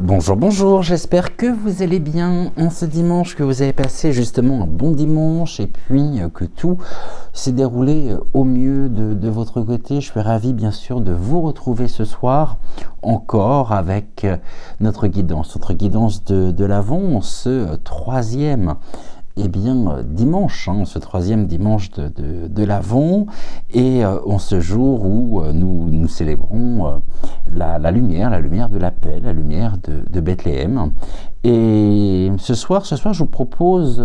Bonjour, bonjour, j'espère que vous allez bien en ce dimanche, que vous avez passé justement un bon dimanche et puis que tout s'est déroulé au mieux de votre côté. Je suis ravi bien sûr de vous retrouver ce soir encore avec notre guidance de l'Avent, ce troisième dimanche, ce troisième dimanche de l'Avent, et en ce jour où nous célébrons la lumière de la paix, la lumière de Bethléem. Et ce soir, je vous propose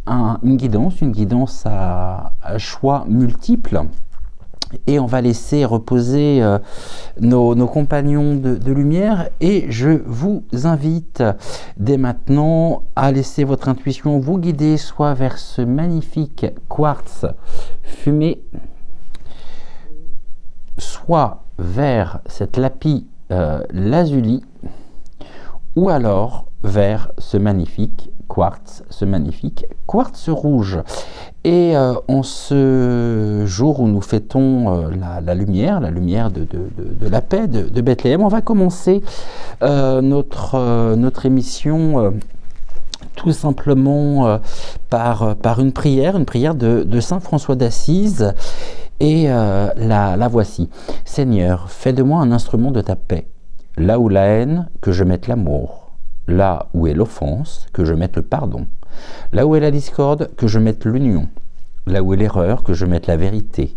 une guidance à choix multiples. Et on va laisser reposer nos compagnons de lumière, et je vous invite dès maintenant à laisser votre intuition vous guider soit vers ce magnifique quartz fumé, soit vers cette lapis lazuli, ou alors vers ce magnifique quartz rouge. Et en ce jour où nous fêtons la lumière de la paix de Bethléem, on va commencer notre émission tout simplement par une prière de Saint François d'Assise. Et la voici. Seigneur, fais de moi un instrument de ta paix. Là où la haine, que je mette l'amour. Là où est l'offense, que je mette le pardon. Là où est la discorde, que je mette l'union. Là où est l'erreur, que je mette la vérité.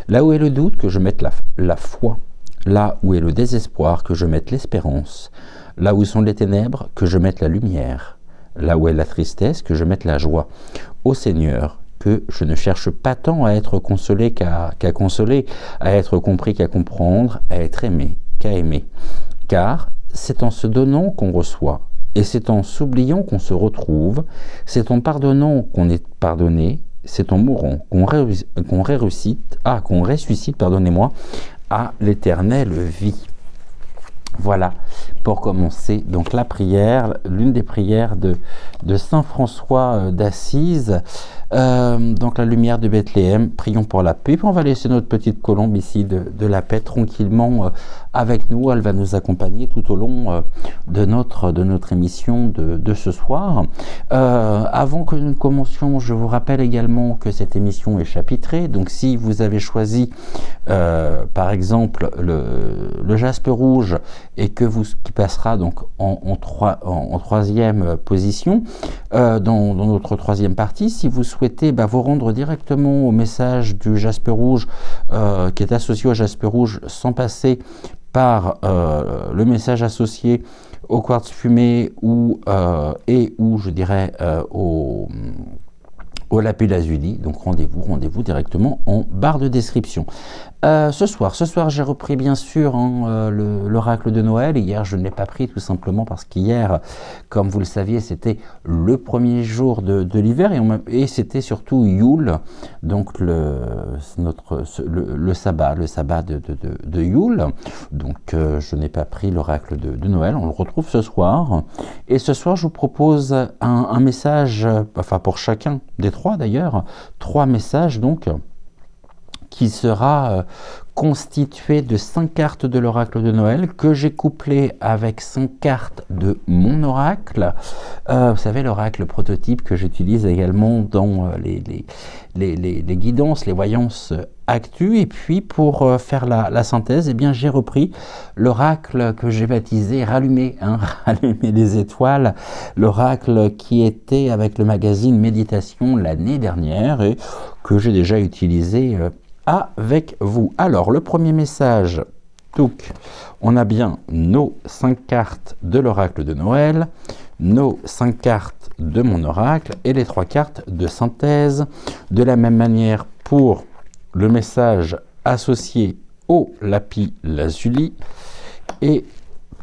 Là où est le doute, que je mette la foi. Là où est le désespoir, que je mette l'espérance. Là où sont les ténèbres, que je mette la lumière. Là où est la tristesse, que je mette la joie. Ô Seigneur, que je ne cherche pas tant à être consolé qu'à consoler, à être compris qu'à comprendre, à être aimé qu'à aimer. Car c'est en se donnant qu'on reçoit, et c'est en s'oubliant qu'on se retrouve, c'est en pardonnant qu'on est pardonné, c'est en mourant qu'on ressuscite, à l'éternelle vie. Voilà, pour commencer, donc la prière, l'une des prières de Saint François d'Assise, donc la lumière de Bethléem, prions pour la paix. Puis on va laisser notre petite colombe ici de la paix tranquillement avec nous. Elle va nous accompagner tout au long de notre émission de ce soir. Avant que nous ne commencions, je vous rappelle également que cette émission est chapitrée. Donc si vous avez choisi par exemple le jaspe rouge, et qui passera donc en troisième position dans notre troisième partie, si vous souhaitez vous rendre directement au message du jaspe rouge qui est associé au jaspe rouge, sans passer par le message associé au quartz fumé ou je dirais au lapis lazuli. Donc rendez-vous directement en barre de description. Ce soir j'ai repris bien sûr l'oracle de Noël. Hier je ne l'ai pas pris tout simplement parce qu'hier, comme vous le saviez, c'était le premier jour de l'hiver, et c'était surtout Yule, donc le sabbat de Yule. Donc je n'ai pas pris l'oracle de Noël. On le retrouve ce soir, et ce soir je vous propose un message, pour chacun des trois d'ailleurs, 3 messages donc, qui sera constitué de 5 cartes de l'oracle de Noël que j'ai couplé avec 5 cartes de mon oracle. Vous savez, l'oracle prototype que j'utilise également dans les guidances, les voyances actu. Et puis pour faire la synthèse, j'ai repris l'oracle que j'ai baptisé Rallumer les étoiles, l'oracle qui était avec le magazine Méditation l'année dernière et que j'ai déjà utilisé avec vous. Alors, le premier message, donc, on a bien nos 5 cartes de l'oracle de Noël, nos 5 cartes de mon oracle et les 3 cartes de synthèse. De la même manière pour le message associé au lapis lazuli et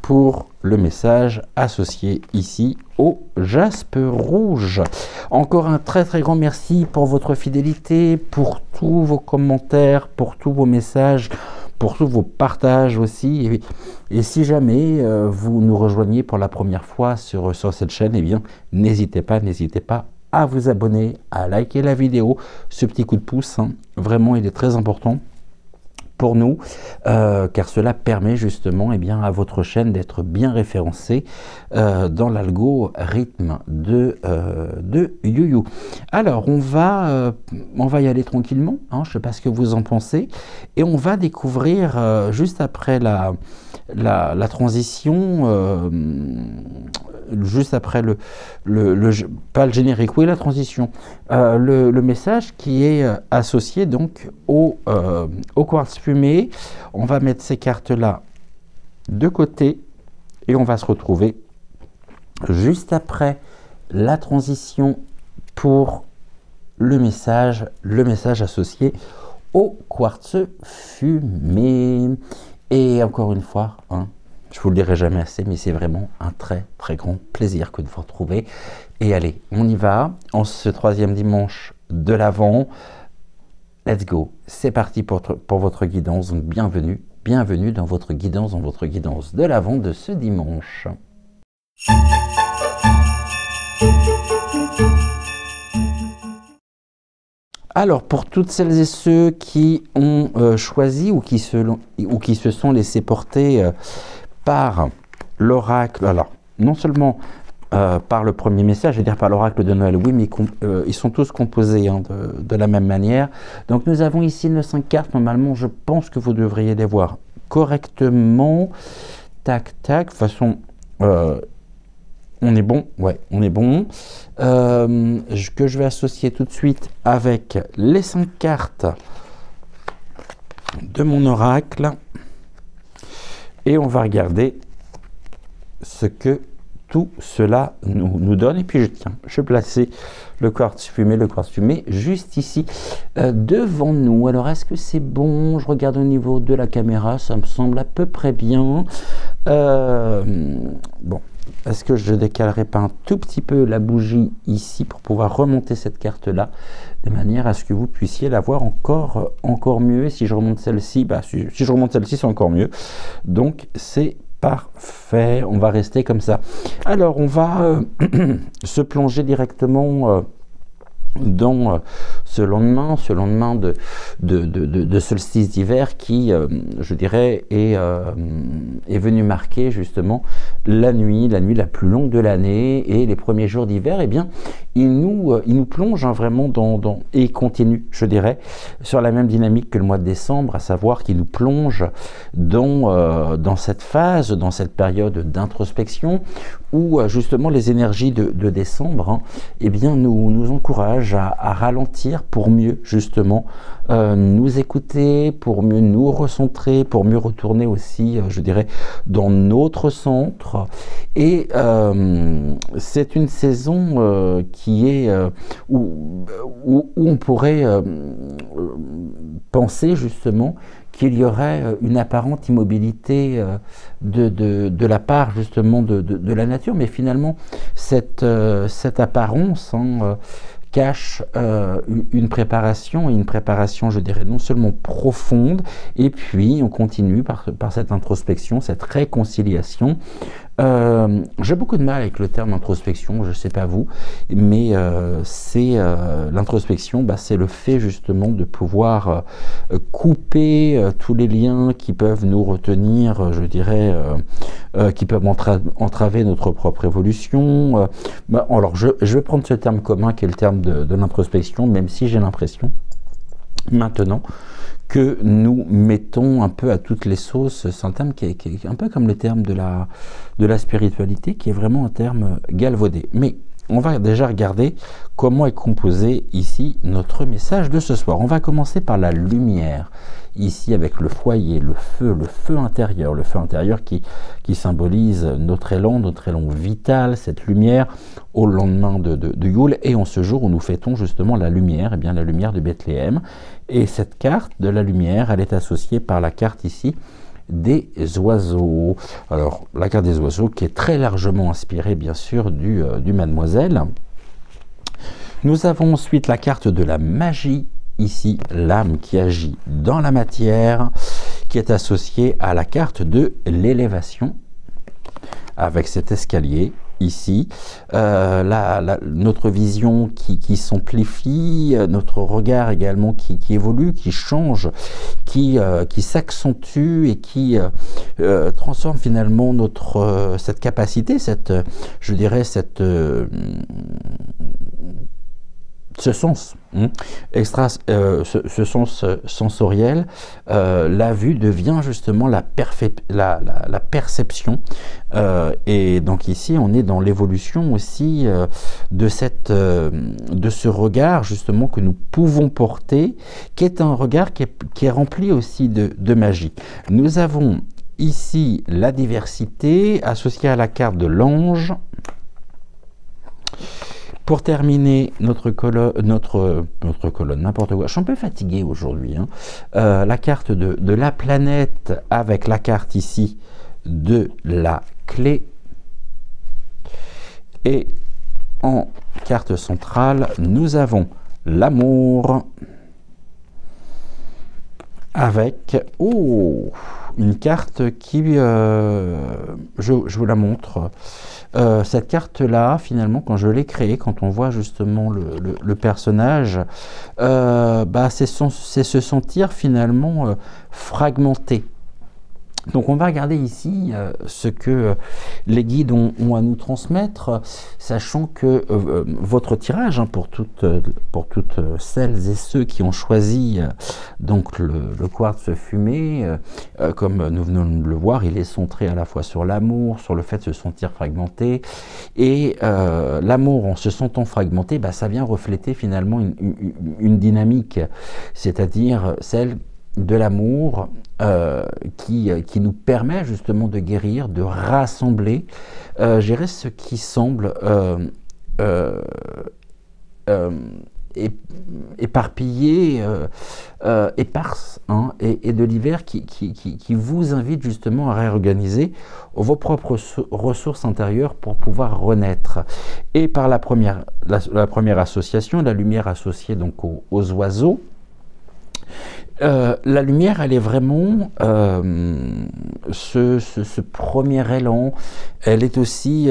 pour le message associé ici au jaspe rouge. Encore un très très grand merci pour votre fidélité, pour tous vos commentaires, pour tous vos messages, pour tous vos partages aussi. Et si jamais vous nous rejoignez pour la première fois sur cette chaîne, n'hésitez pas à vous abonner, à liker la vidéo. Ce petit coup de pouce, vraiment il est très important pour nous, car cela permet justement à votre chaîne d'être bien référencée dans l'algorithme de YouYou. Alors, on va y aller tranquillement, hein, je ne sais pas ce que vous en pensez, et on va découvrir juste après la transition, juste après pas le générique, oui la transition, le message qui est associé donc au quartz fumé. On va mettre ces cartes là de côté et on va se retrouver juste après la transition pour le message associé au quartz fumé. Et encore une fois, hein, je vous le dirai jamais assez, mais c'est vraiment un très très grand plaisir que de vous retrouver. Et allez, on y va, en ce 3e dimanche de l'Avent. Let's go, c'est parti pour votre guidance. Donc bienvenue dans votre guidance de l'Avent de ce dimanche. Alors, pour toutes celles et ceux qui ont choisi ou qui se sont laissés porter par l'oracle, alors non seulement par le premier message, c'est-à-dire par l'oracle de Noël, oui, mais ils sont tous composés hein, de la même manière. Donc nous avons ici nos 5 cartes, normalement je pense que vous devriez les voir correctement. Tac, tac, de toute façon, on est bon, ouais, on est bon. Que je vais associer tout de suite avec les 5 cartes de mon oracle. Et on va regarder ce que tout cela nous donne. Et puis je vais placer le quartz fumé juste ici devant nous. Alors est-ce que c'est bon? Je regarde au niveau de la caméra, ça me semble à peu près bien. Bon, est-ce que je décalerai pas un tout petit peu la bougie ici pour pouvoir remonter cette carte là de manière à ce que vous puissiez la voir encore mieux. Et si je remonte celle-ci, si je remonte celle-ci, c'est encore mieux. Donc c'est parfait, on va rester comme ça. Alors on va se plonger directement dans ce lendemain de solstice d'hiver qui, je dirais, est venu marquer justement la nuit la plus longue de l'année, et les premiers jours d'hiver, eh bien, il nous plonge hein, vraiment et continue, je dirais, sur la même dynamique que le mois de décembre, à savoir qu'il nous plonge dans cette phase, dans cette période d'introspection où justement les énergies de décembre hein, eh bien, nous encouragent à ralentir pour mieux justement nous écouter, pour mieux nous recentrer, pour mieux retourner aussi, je dirais, dans notre centre. Et c'est une saison qui est où on pourrait penser justement qu'il y aurait une apparente immobilité de la part justement de la nature, mais finalement cette apparence hein, cache une préparation, je dirais, non seulement profonde, et puis on continue par cette introspection, cette réconciliation. J'ai beaucoup de mal avec le terme introspection, je ne sais pas vous, mais l'introspection, c'est le fait justement de pouvoir couper tous les liens qui peuvent nous retenir, je dirais, qui peuvent entraver notre propre évolution. Alors je vais prendre ce terme commun qui est le terme de l'introspection, même si j'ai l'impression maintenant que nous mettons un peu à toutes les sauces. C'est un terme qui est un peu comme le terme de la spiritualité, qui est vraiment un terme galvaudé. Mais on va déjà regarder comment est composé ici notre message de ce soir. On va commencer par la lumière, ici avec le foyer, le feu intérieur qui symbolise notre élan vital, cette lumière au lendemain de Yule, et en ce jour où nous fêtons justement la lumière, la lumière de Bethléem. Et cette carte de la lumière, elle est associée par la carte ici des oiseaux. Alors, la carte des oiseaux qui est très largement inspirée, bien sûr, du Mademoiselle. Nous avons ensuite la carte de la magie, ici, l'âme qui agit dans la matière, qui est associée à la carte de l'élévation, avec cet escalier ici, notre vision qui s'amplifie, notre regard également qui évolue, qui change, qui s'accentue et qui transforme finalement cette capacité, je dirais ce sens ce sens sensoriel. La vue devient justement la perception, et donc ici on est dans l'évolution aussi de ce regard justement que nous pouvons porter, qui est un regard qui est rempli aussi de magie. Nous avons ici la diversité associée à la carte de l'ange. Pour terminer notre colonne, n'importe quoi, je suis un peu fatigué aujourd'hui, hein. La carte de la planète avec la carte ici de la clé. Et en carte centrale, nous avons l'amour avec une carte qui, je vous la montre. Cette carte-là, finalement, quand je l'ai créée, quand on voit justement le personnage, c'est se sentir finalement fragmenté. Donc on va regarder ici ce que les guides ont à nous transmettre, sachant que votre tirage, hein, pour toutes celles et ceux qui ont choisi donc le quartz fumé, comme nous venons de le voir, il est centré à la fois sur l'amour, sur le fait de se sentir fragmenté, et l'amour en se sentant fragmenté, ça vient refléter finalement une dynamique, c'est-à-dire celle de l'amour qui nous permet justement de guérir, de rassembler, gérer ce qui semble éparpillé, éparse, hein, et de l'hiver qui vous invite justement à réorganiser vos propres ressources intérieures pour pouvoir renaître. Et par la première association, la lumière associée donc aux oiseaux, la lumière, elle est vraiment ce premier élan. Elle est aussi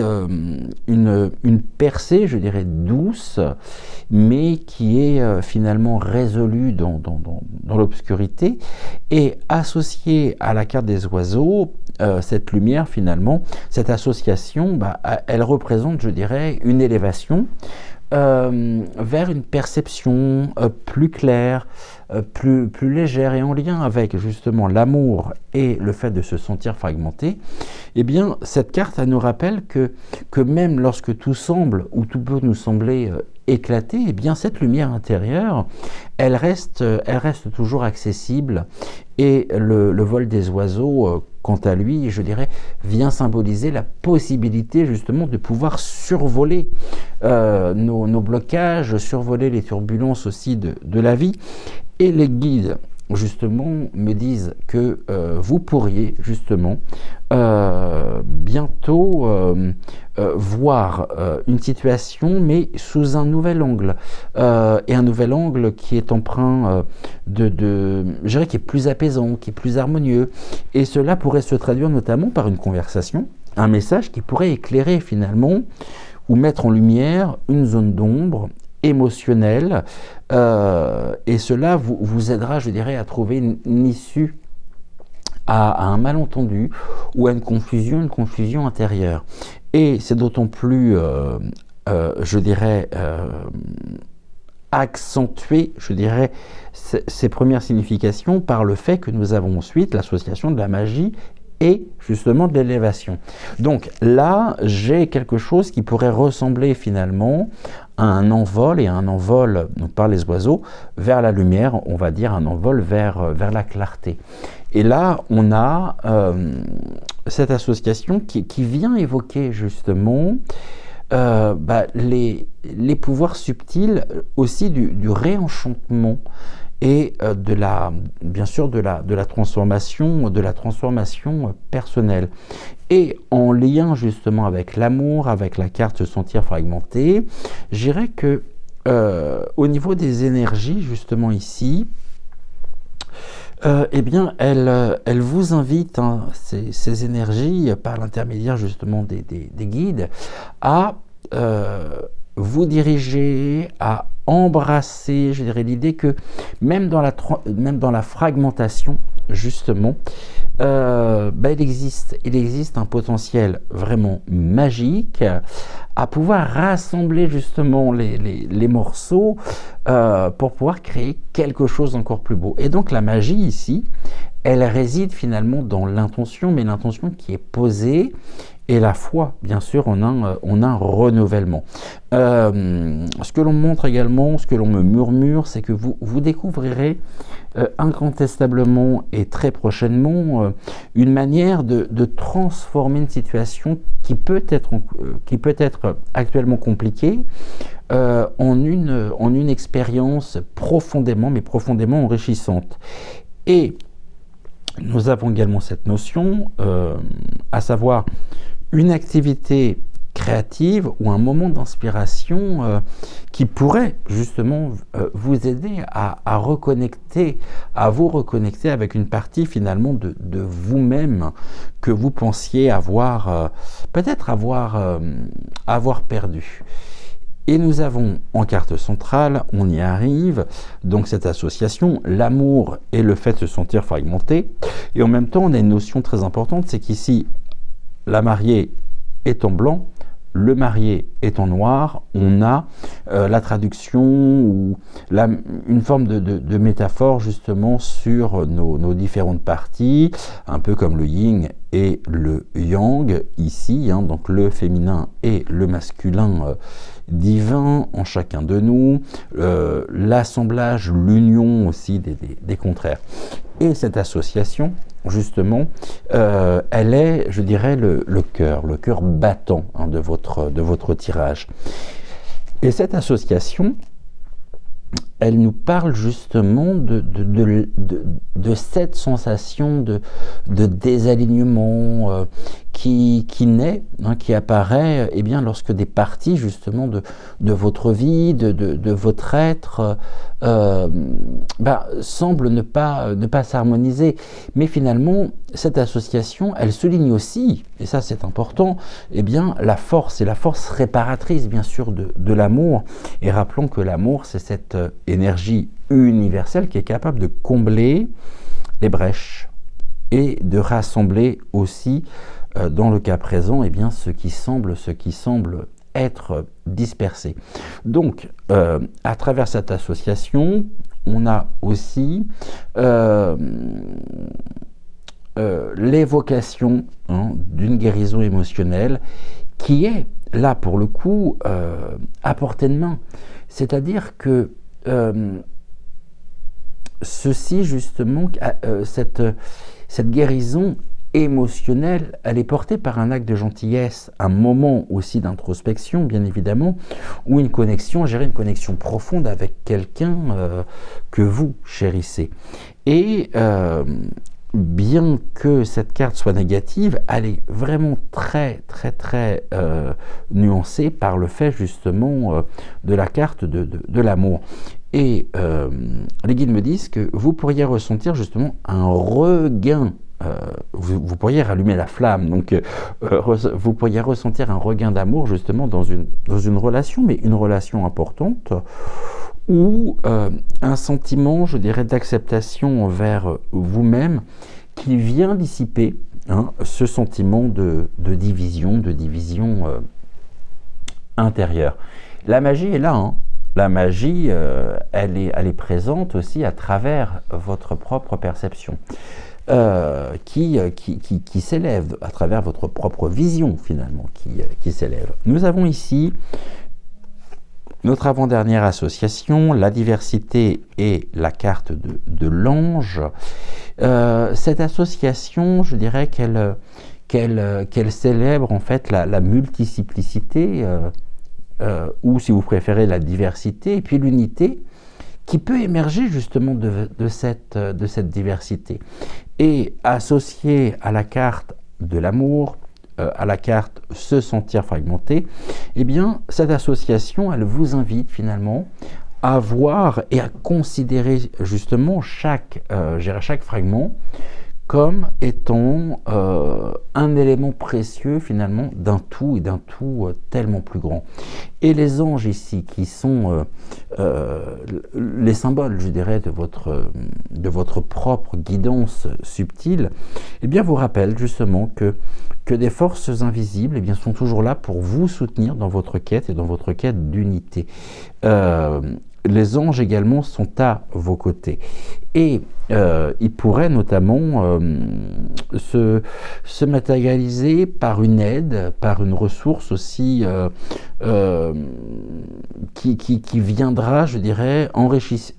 une percée, je dirais, douce, mais qui est finalement résolue dans l'obscurité. Et associée à la carte des oiseaux, cette lumière, finalement, cette association, elle représente, je dirais, une élévation vers une perception plus claire, plus légère, et en lien avec justement l'amour et le fait de se sentir fragmenté. Eh bien, cette carte, elle nous rappelle que même lorsque tout semble, ou tout peut nous sembler éclaté, eh bien cette lumière intérieure, elle reste toujours accessible, et le vol des oiseaux, quant à lui, je dirais, vient symboliser la possibilité justement de pouvoir survoler nos blocages, survoler les turbulences aussi de la vie. Et les guides, justement, me disent que vous pourriez, justement, bientôt voir une situation, mais sous un nouvel angle. Et un nouvel angle qui est empreint je dirais, qui est plus apaisant, qui est plus harmonieux. Et cela pourrait se traduire notamment par une conversation, un message qui pourrait éclairer finalement, ou mettre en lumière une zone d'ombre émotionnelle, et cela vous aidera, je dirais, à trouver une issue à un malentendu ou à une confusion intérieure. Et c'est d'autant plus, je dirais, accentué, je dirais, ces premières significations par le fait que nous avons ensuite l'association de la magie et justement de l'élévation. Donc là, j'ai quelque chose qui pourrait ressembler finalement à un envol, et un envol donc par les oiseaux vers la lumière, on va dire un envol vers la clarté. Et là, on a cette association qui vient évoquer justement les pouvoirs subtils aussi du réenchantement, et bien sûr de la transformation personnelle. Et en lien justement avec l'amour, avec la carte se sentir fragmenté, je dirais que au niveau des énergies, justement ici, Eh bien, elle vous invite, hein, ces énergies, par l'intermédiaire justement des guides, à vous diriger, à embrasser, je dirais, l'idée que même dans la fragmentation, justement, il existe un potentiel vraiment magique à pouvoir rassembler justement les morceaux pour pouvoir créer quelque chose d'encore plus beau. Et donc la magie ici, elle réside finalement dans l'intention, mais l'intention qui est posée, et la foi, bien sûr, on a un renouvellement. Ce que l'on montre également, ce que l'on me murmure, c'est que vous découvrirez incontestablement et très prochainement une manière de transformer une situation qui peut être actuellement compliquée en une expérience profondément, mais profondément enrichissante. Et nous avons également cette notion, à savoir une activité créative ou un moment d'inspiration qui pourrait justement vous aider à reconnecter, à vous reconnecter avec une partie finalement de vous-même que vous pensiez avoir, peut-être avoir perdu. Et nous avons en carte centrale, on y arrive, donc cette association, l'amour et le fait de se sentir fragmenté. Et en même temps, on a une notion très importante, c'est qu'ici, la mariée est en blanc, le marié est en noir. On a la traduction ou une forme de métaphore justement sur nos différentes parties, un peu comme le yin et le yang ici, hein, donc le féminin et le masculin divin en chacun de nous, l'assemblage, l'union aussi des contraires. Et cette association, justement, elle est, je dirais, le cœur battant, hein, de votre tirage. Et cette association, elle nous parle justement de cette sensation de désalignement qui naît, hein, qui apparaît eh bien, lorsque des parties justement de votre vie, de votre être, semblent ne pas s'harmoniser. Mais finalement, cette association, elle souligne aussi, et ça c'est important, eh bien, la force, et la force réparatrice bien sûr de l'amour. Et rappelons que l'amour, c'est cette énergie universelle qui est capable de combler les brèches et de rassembler aussi, dans le cas présent, eh bien, ce qui semble être dispersé. Donc, à travers cette association, on a aussi l'évocation, hein, d'une guérison émotionnelle qui est, là pour le coup, à portée de main. C'est-à-dire que ceci, justement, cette guérison émotionnelle, elle est portée par un acte de gentillesse, un moment aussi d'introspection, bien évidemment, ou une connexion profonde avec quelqu'un que vous chérissez. Et bien que cette carte soit négative, elle est vraiment très nuancée par le fait justement de la carte de l'amour. Et les guides me disent que vous pourriez ressentir justement un regain, vous pourriez rallumer la flamme, donc vous pourriez ressentir un regain d'amour justement dans une relation, mais une relation importante, ou un sentiment, je dirais, d'acceptation envers vous-même qui vient dissiper, hein, ce sentiment de division intérieure. La magie est là, hein. La magie, elle est présente aussi à travers votre propre perception, qui s'élève, à travers votre propre vision finalement, qui s'élève. Nous avons ici notre avant-dernière association, la diversité et la carte de l'ange. Cette association, je dirais qu'elle célèbre en fait la multiplicité, ou si vous préférez la diversité, et puis l'unité qui peut émerger justement de cette diversité. Et associée à la carte de l'amour, à la carte se sentir fragmenté, eh bien cette association, elle vous invite finalement à voir et à considérer justement chaque fragment comme étant un élément précieux finalement d'un tout et d'un tout tellement plus grand. Et les anges ici, qui sont les symboles, je dirais, de votre propre guidance subtile, eh bien vous rappellent justement que des forces invisibles eh bien, sont toujours là pour vous soutenir dans votre quête et dans votre quête d'unité. Les anges également sont à vos côtés. Et ils pourraient notamment se matérialiser par une aide, par une ressource aussi qui viendra, je dirais,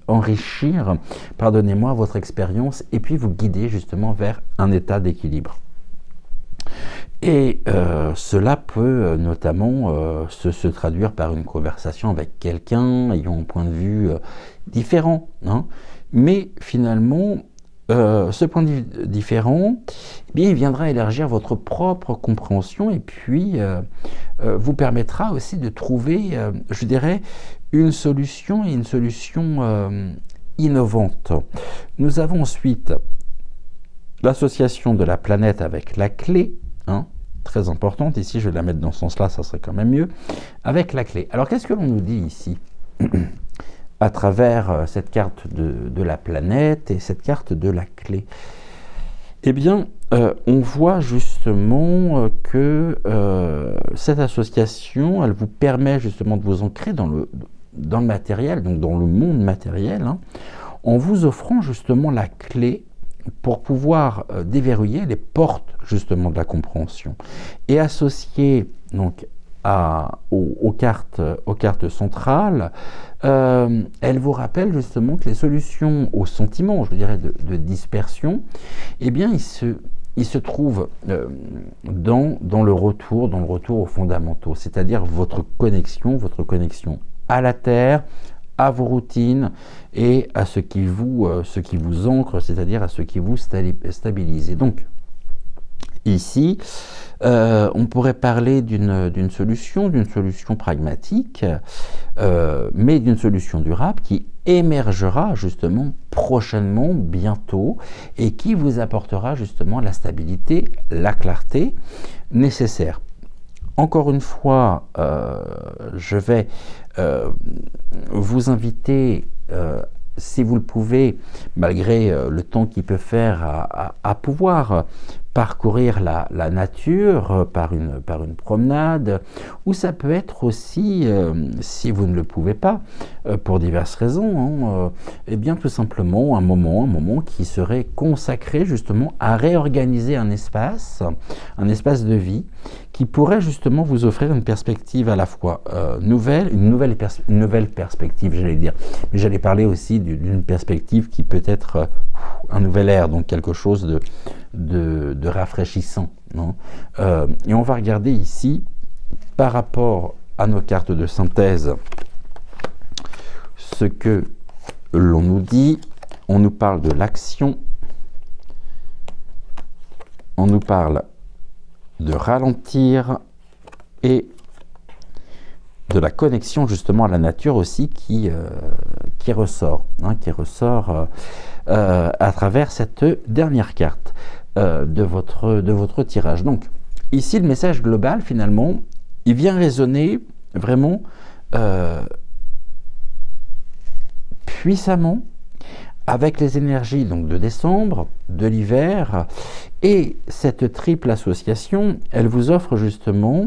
enrichir, pardonnez-moi, votre expérience et puis vous guider justement vers un état d'équilibre. Et cela peut notamment se traduire par une conversation avec quelqu'un ayant un point de vue différent. Hein. Mais finalement, ce point de vue différent, eh bien, il viendra élargir votre propre compréhension et puis vous permettra aussi de trouver, je dirais, une solution et une solution innovante. Nous avons ensuite l'association de la planète avec la clé, hein, très importante, ici je vais la mettre dans ce sens-là, ça serait quand même mieux, avec la clé. Alors qu'est-ce que l'on nous dit ici à travers cette carte de la planète et cette carte de la clé? Eh bien, on voit justement que cette association, elle vous permet justement de vous ancrer dans le matériel, donc dans le monde matériel, hein, en vous offrant justement la clé pour pouvoir déverrouiller les portes justement de la compréhension et associer donc aux cartes centrales, elle vous rappelle justement que les solutions aux sentiments, je dirais, de dispersion, eh bien, ils se trouvent dans le retour aux fondamentaux, c'est-à-dire votre connexion à la Terre, à vos routines et à ce qui vous ancre, c'est-à-dire à ce qui vous stabilise. Et donc, ici, on pourrait parler d'une solution pragmatique, mais d'une solution durable qui émergera justement prochainement, bientôt, et qui vous apportera justement la stabilité, la clarté nécessaire. Encore une fois, je vais vous inviter, si vous le pouvez, malgré le temps qu'il peut faire, à pouvoir parcourir la nature par une promenade, ou ça peut être aussi, si vous ne le pouvez pas, pour diverses raisons, hein, eh bien tout simplement un moment qui serait consacré justement à réorganiser un espace de vie, qui pourrait justement vous offrir une perspective à la fois une nouvelle perspective, j'allais dire, mais j'allais parler aussi d'une perspective qui peut être un nouvel air, donc quelque chose de rafraîchissant. Non, et on va regarder ici, par rapport à nos cartes de synthèse, ce que l'on nous dit. On nous parle de l'action, on nous parle de ralentir et de la connexion justement à la nature aussi qui ressort, hein, à travers cette dernière carte de votre tirage. Donc ici le message global finalement, il vient résonner vraiment puissamment avec les énergies donc de décembre, de l'hiver, et cette triple association, elle vous offre justement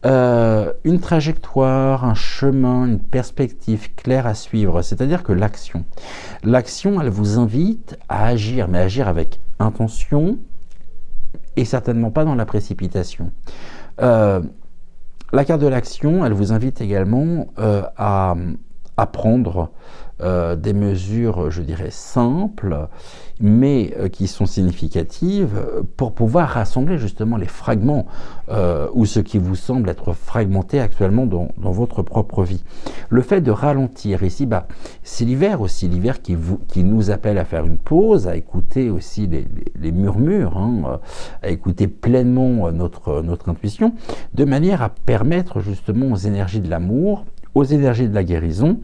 une trajectoire, un chemin, une perspective claire à suivre, c'est-à-dire que l'action, elle vous invite à agir, mais agir avec intention et certainement pas dans la précipitation. La carte de l'action, elle vous invite également à prendre des mesures, je dirais, simples, mais qui sont significatives pour pouvoir rassembler justement les fragments ou ce qui vous semble être fragmenté actuellement dans votre propre vie. Le fait de ralentir ici, c'est l'hiver aussi, l'hiver qui nous appelle à faire une pause, à écouter aussi les murmures, hein, à écouter pleinement notre intuition, de manière à permettre justement aux énergies de l'amour, aux énergies de la guérison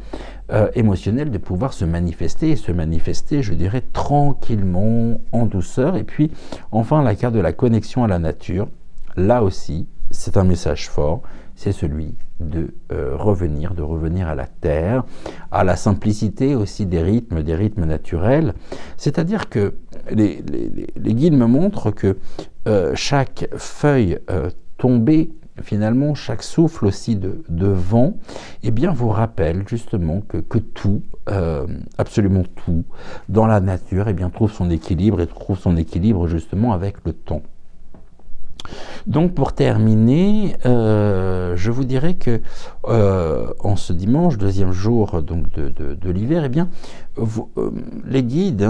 émotionnelle de pouvoir se manifester, et se manifester, je dirais, tranquillement, en douceur. Et puis, enfin, la carte de la connexion à la nature, là aussi, c'est un message fort, c'est celui de revenir à la terre, à la simplicité aussi des rythmes naturels. C'est-à-dire que les guides me montrent que chaque feuille tombée, finalement, chaque souffle aussi de vent, eh bien, vous rappelle justement que tout, absolument tout, dans la nature, eh bien, trouve son équilibre, et trouve son équilibre justement avec le temps. Donc, pour terminer, je vous dirais que en ce dimanche, deuxième jour donc de l'hiver, eh bien, les guides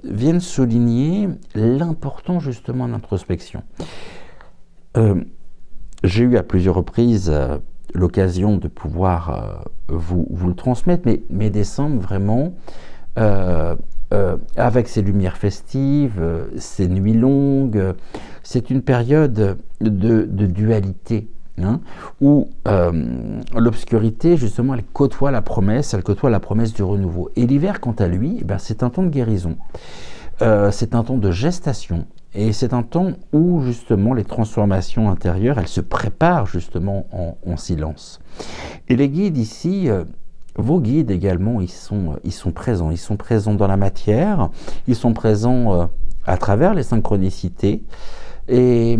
viennent souligner l'important justement de l'introspection. J'ai eu à plusieurs reprises l'occasion de pouvoir vous le transmettre, mais décembre vraiment, avec ces lumières festives, ces nuits longues, c'est une période de dualité, où l'obscurité, justement, elle côtoie la promesse du renouveau. Et l'hiver, quant à lui, c'est un temps de guérison, c'est un temps de gestation, et c'est un temps où, justement, les transformations intérieures, elles se préparent, justement, en silence. Et les guides ici, vos guides également, ils sont présents. Ils sont présents dans la matière, ils sont présents à travers les synchronicités, et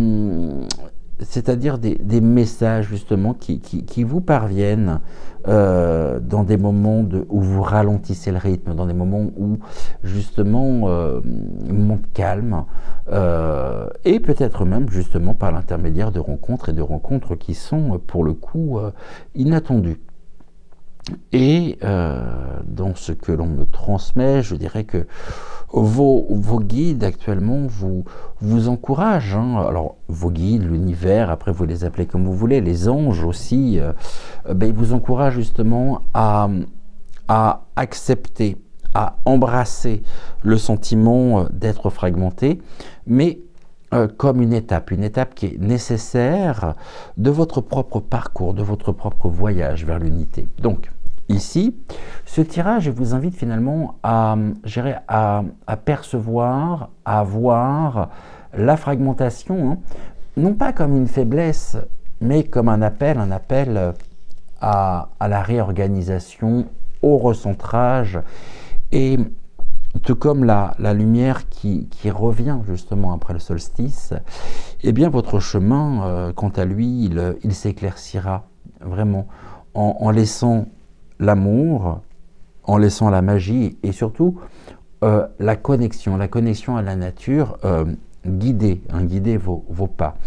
c'est-à-dire des messages, justement, qui vous parviennent dans des moments où vous ralentissez le rythme, dans des moments où, justement, moments de calme, et peut-être même, justement, par l'intermédiaire de rencontres qui sont, pour le coup, inattendues. Et dans ce que l'on me transmet, je dirais que vos guides actuellement vous encouragent. Alors, vos guides, l'univers, après vous les appelez comme vous voulez, les anges aussi, ils vous encouragent justement à accepter, à embrasser le sentiment d'être fragmenté, mais comme une étape qui est nécessaire de votre propre parcours, de votre propre voyage vers l'unité. Donc, ici, ce tirage vous invite finalement à percevoir, à voir la fragmentation, non pas comme une faiblesse, mais comme un appel à la réorganisation, au recentrage, et tout comme la lumière qui revient justement après le solstice, eh bien votre chemin, quant à lui, il s'éclaircira vraiment en laissant l'amour, en laissant la magie, et surtout la connexion à la nature guider vos pas.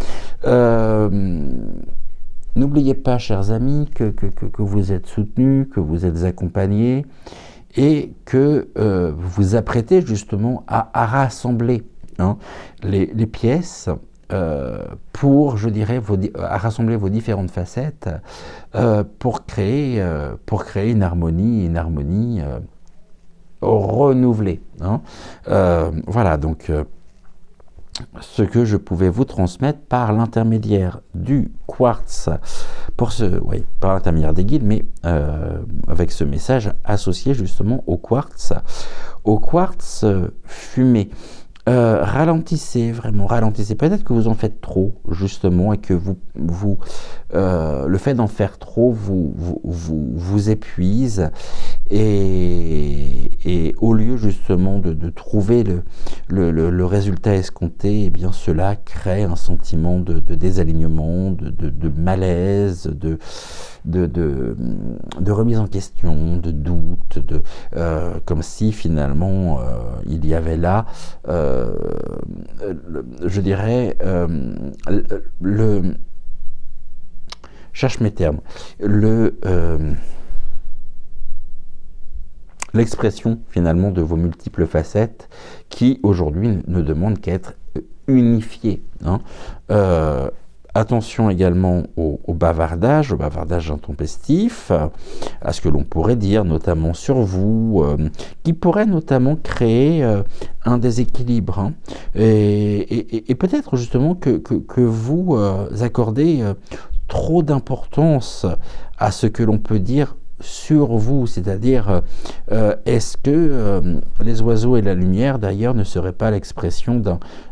N'oubliez pas, chers amis, que vous êtes soutenus, que vous êtes accompagnés, et que vous vous apprêtez justement à rassembler les pièces pour, je dirais, à rassembler vos différentes facettes pour créer une harmonie renouvelée. Voilà, donc ce que je pouvais vous transmettre par l'intermédiaire du quartz, par l'intermédiaire des guides, mais avec ce message associé justement au quartz fumé. Ralentissez, vraiment, ralentissez. Peut-être que vous en faites trop, justement, et que le fait d'en faire trop vous épuise, et au lieu justement de trouver le résultat escompté, eh bien cela crée un sentiment de désalignement, de malaise, de remise en question, de doute, comme si finalement il y avait là, je dirais, cherche mes termes, l'expression finalement de vos multiples facettes qui aujourd'hui ne demandent qu'à être unifiées. Attention également au bavardage intempestif, à ce que l'on pourrait dire notamment sur vous, qui pourrait notamment créer un déséquilibre, et peut-être justement que vous accordez trop d'importance à ce que l'on peut dire sur vous, c'est-à-dire est-ce que les oiseaux et la lumière d'ailleurs ne seraient pas l'expression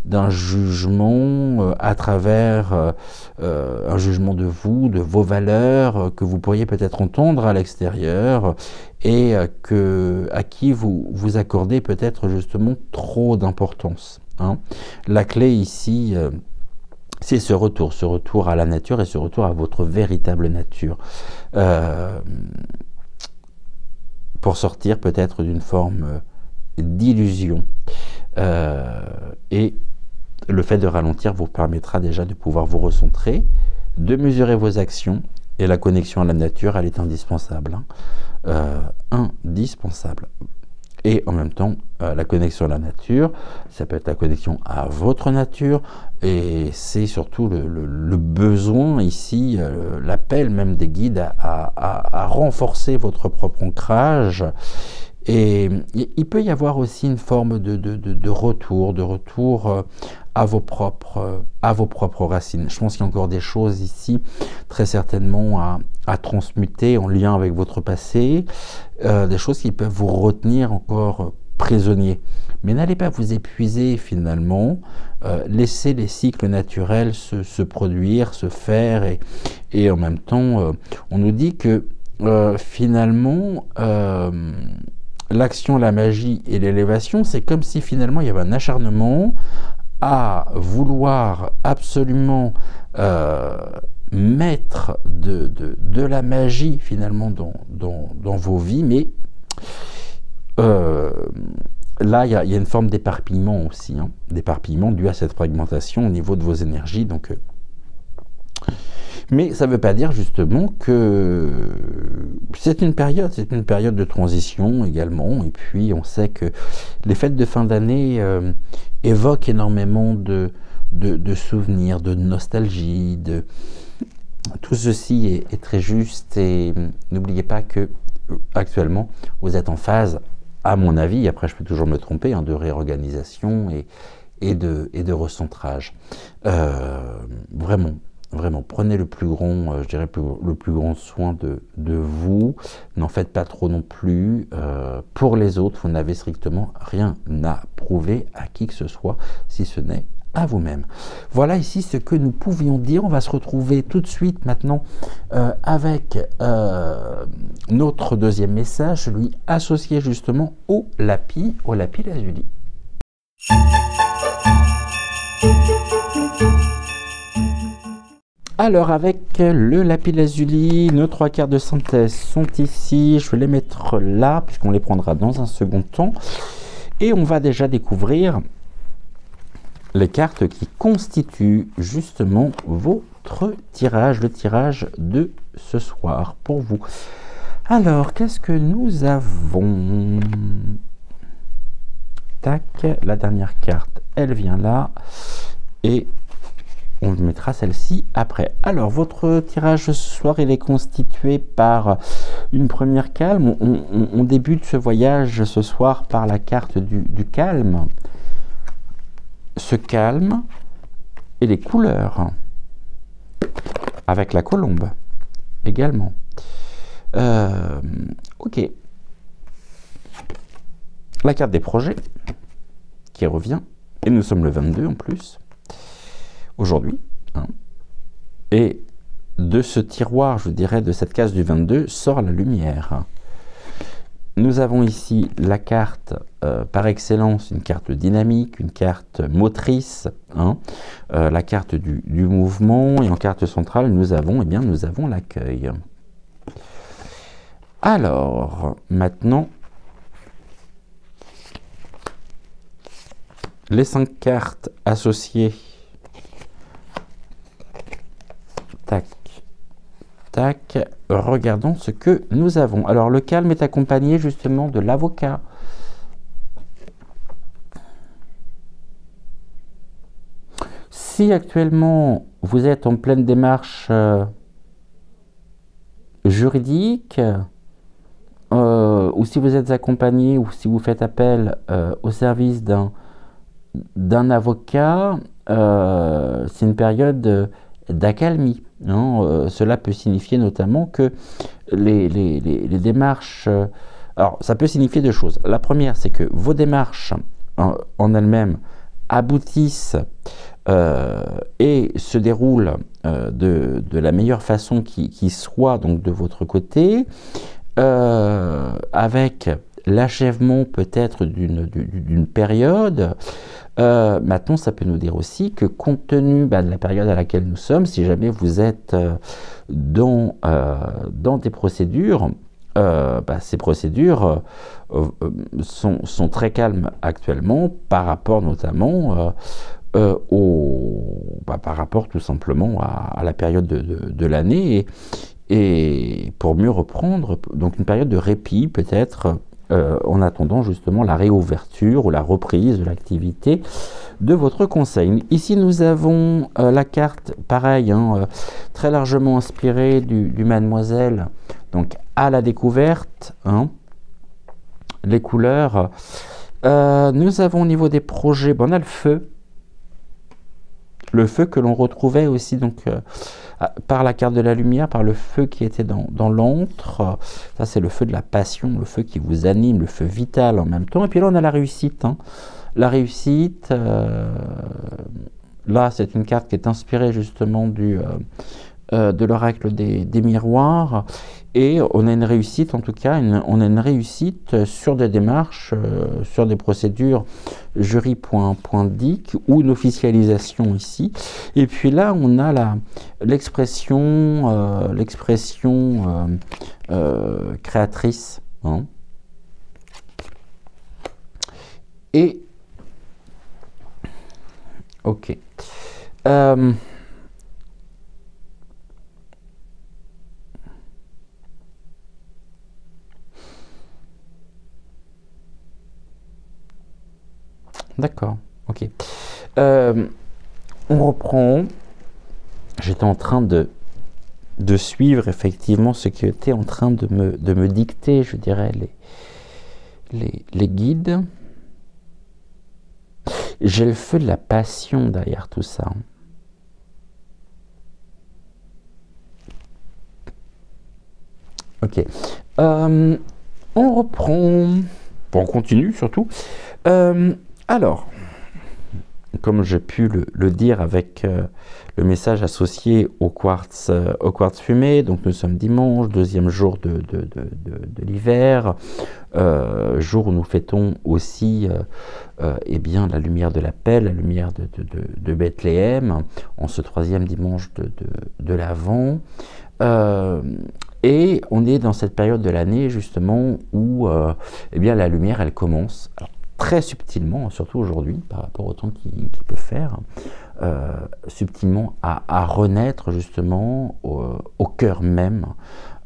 d'un jugement à travers un jugement de vous, de vos valeurs que vous pourriez peut-être entendre à l'extérieur et à qui vous accordez peut-être justement trop d'importance, hein. La clé ici c'est ce retour à la nature et ce retour à votre véritable nature. Pour sortir peut-être d'une forme d'illusion. Et le fait de ralentir vous permettra déjà de pouvoir vous recentrer, de mesurer vos actions, et la connexion à la nature, elle est indispensable. Indispensable. Et en même temps, la connexion à la nature, ça peut être la connexion à votre nature, et c'est surtout le besoin ici, l'appel même des guides à renforcer votre propre ancrage. Et il peut y avoir aussi une forme de retour à vos propres racines. Je pense qu'il y a encore des choses ici, très certainement, à transmuter en lien avec votre passé, des choses qui peuvent vous retenir encore prisonnier. Mais n'allez pas vous épuiser finalement, laissez les cycles naturels se produire, se faire, et en même temps, on nous dit que finalement, l'action, la magie et l'élévation, c'est comme si finalement il y avait un acharnement à vouloir absolument mettre de la magie finalement dans vos vies, mais là il y a une forme d'éparpillement aussi, hein, d'éparpillement dû à cette fragmentation au niveau de vos énergies. Donc, mais ça ne veut pas dire justement que c'est une période de transition également. Et puis on sait que les fêtes de fin d'année évoquent énormément de souvenirs, de nostalgie, tout ceci est très juste. Et n'oubliez pas que actuellement vous êtes en phase, à mon avis, après je peux toujours me tromper, hein, de réorganisation et de recentrage. Vraiment, prenez le plus grand, je dirais le plus grand soin de vous. N'en faites pas trop non plus. Pour les autres, vous n'avez strictement rien à prouver à qui que ce soit, si ce n'est à vous-même. Voilà ici ce que nous pouvions dire. On va se retrouver tout de suite maintenant avec notre deuxième message, celui associé justement au lapis lazuli. Alors avec le lapis lazuli, nos 3 cartes de synthèse sont ici. Je vais les mettre là puisqu'on les prendra dans un second temps. Et on va déjà découvrir les cartes qui constituent justement votre tirage, le tirage de ce soir pour vous. Alors, qu'est-ce que nous avons? Tac, la dernière carte, elle vient là. Et on mettra celle-ci après. Alors, votre tirage ce soir, il est constitué par une première calme. On débute ce voyage ce soir par la carte du calme. Ce calme et les couleurs. Avec la colombe également. Ok. La carte des projets qui revient. Et nous sommes le 22 en plus. Aujourd'hui, hein. Et de ce tiroir, je dirais, de cette case du 22, sort la lumière. Nous avons ici la carte par excellence, une carte dynamique, une carte motrice, hein, la carte du mouvement, et en carte centrale, nous avons l'accueil. Alors, maintenant, les 5 cartes associées. Tac, tac. Regardons ce que nous avons. Alors, le calme est accompagné justement de l'avocat. Si actuellement vous êtes en pleine démarche juridique, ou si vous êtes accompagné, ou si vous faites appel au service d'un avocat, c'est une période d'accalmie. Cela peut signifier notamment que les démarches... alors, ça peut signifier deux choses. La première, c'est que vos démarches en elles-mêmes aboutissent et se déroulent de la meilleure façon qui soit donc de votre côté, avec l'achèvement peut-être d'une période. Maintenant, ça peut nous dire aussi que compte tenu de la période à laquelle nous sommes, si jamais vous êtes dans des procédures, ces procédures sont très calmes actuellement par rapport notamment par rapport tout simplement à la période de l'année et pour mieux reprendre, donc une période de répit peut-être en attendant justement la réouverture ou la reprise de l'activité de votre conseil. Ici nous avons la carte, pareil, très largement inspirée du Mademoiselle, donc à la découverte, les couleurs. Nous avons au niveau des projets, on a le feu que l'on retrouvait aussi donc par la carte de la lumière, par le feu qui était dans l'antre. Ça c'est le feu de la passion, le feu qui vous anime, le feu vital en même temps. Et puis là on a la réussite. La réussite, là c'est une carte qui est inspirée justement de l'oracle des miroirs, et on a une réussite, en tout cas, on a une réussite sur des démarches, sur des procédures jury.dic ou une officialisation ici. Et puis là, on a l'expression créatrice. Et ok. D'accord, ok. On reprend. J'étais en train de suivre effectivement ce qui était en train de me dicter, je dirais, les guides. J'ai le feu de la passion derrière tout ça. Ok. On reprend. Bon, on continue surtout. Alors, comme j'ai pu le dire avec le message associé au quartz fumé, donc nous sommes dimanche, deuxième jour de l'hiver, jour où nous fêtons aussi eh bien, la lumière de l'appel, la lumière de Bethléem, en ce troisième dimanche de l'Avent. Et on est dans cette période de l'année justement où eh bien, la lumière elle commence. Alors, très subtilement, surtout aujourd'hui, par rapport au temps qu'il peut faire, subtilement à renaître justement au cœur même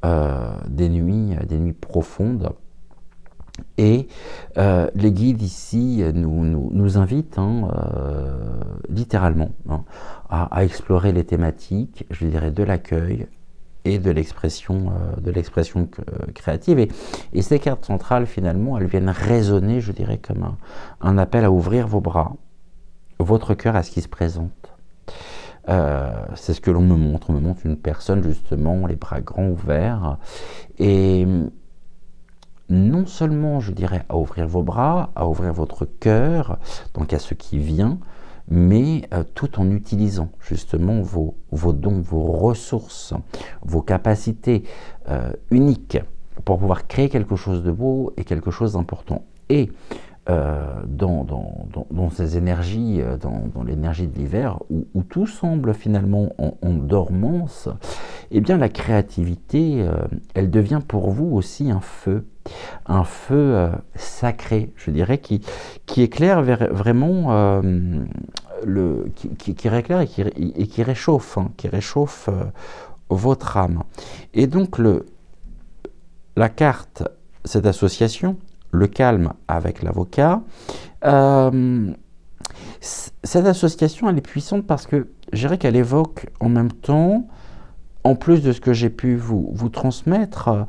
des nuits profondes. Et les guides ici nous invitent littéralement à explorer les thématiques, je dirais, de l'accueil et de l'expression créative. Et ces cartes centrales, finalement, elles viennent résonner, je dirais, comme un appel à ouvrir vos bras, votre cœur à ce qui se présente. C'est ce que l'on me montre. On me montre une personne, justement, les bras grands ouverts. Et non seulement, je dirais, à ouvrir vos bras, à ouvrir votre cœur, donc à ce qui vient, mais tout en utilisant justement vos dons, vos ressources, vos capacités uniques pour pouvoir créer quelque chose de beau et quelque chose d'important. Et dans ces énergies, dans l'énergie de l'hiver, où tout semble finalement en dormance, eh bien la créativité, elle devient pour vous aussi un feu sacré, je dirais, qui éclaire vraiment, qui éclaire et qui réchauffe, votre âme. Et donc la carte, cette association, le calme avec l'avocat, cette association, elle est puissante parce que je dirais qu'elle évoque en même temps, en plus de ce que j'ai pu vous transmettre,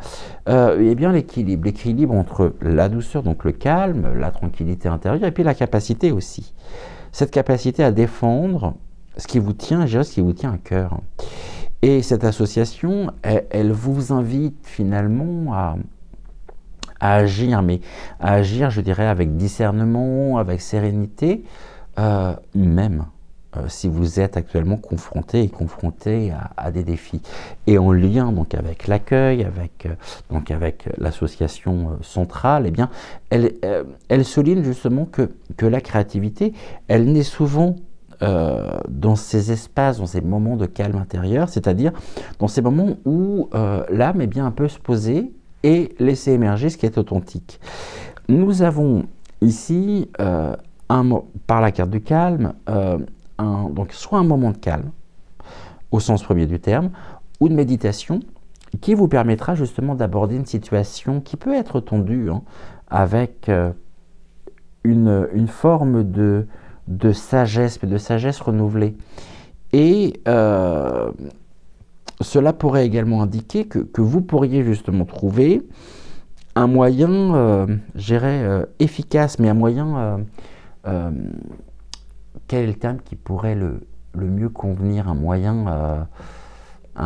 eh bien l'équilibre entre la douceur, donc le calme, la tranquillité intérieure, et puis la capacité aussi. Cette capacité à défendre ce qui vous tient, je dirais, ce qui vous tient à cœur. Et cette association, elle vous invite finalement à agir, mais à agir, je dirais, avec discernement, avec sérénité, même si vous êtes actuellement confronté et confronté à des défis. Et en lien donc avec l'accueil, avec l'association centrale, eh bien, elle souligne justement que la créativité, elle naît souvent dans ces espaces, dans ces moments de calme intérieur, c'est-à-dire dans ces moments où l'âme est bien un peu se poser et laisser émerger ce qui est authentique. Nous avons ici, par la carte du calme, donc soit un moment de calme, au sens premier du terme, ou une méditation qui vous permettra justement d'aborder une situation qui peut être tendue, hein, avec une forme de sagesse, mais de sagesse renouvelée. Et cela pourrait également indiquer que vous pourriez justement trouver un moyen, je dirais, efficace, mais un moyen, quel est le terme qui pourrait le mieux convenir, un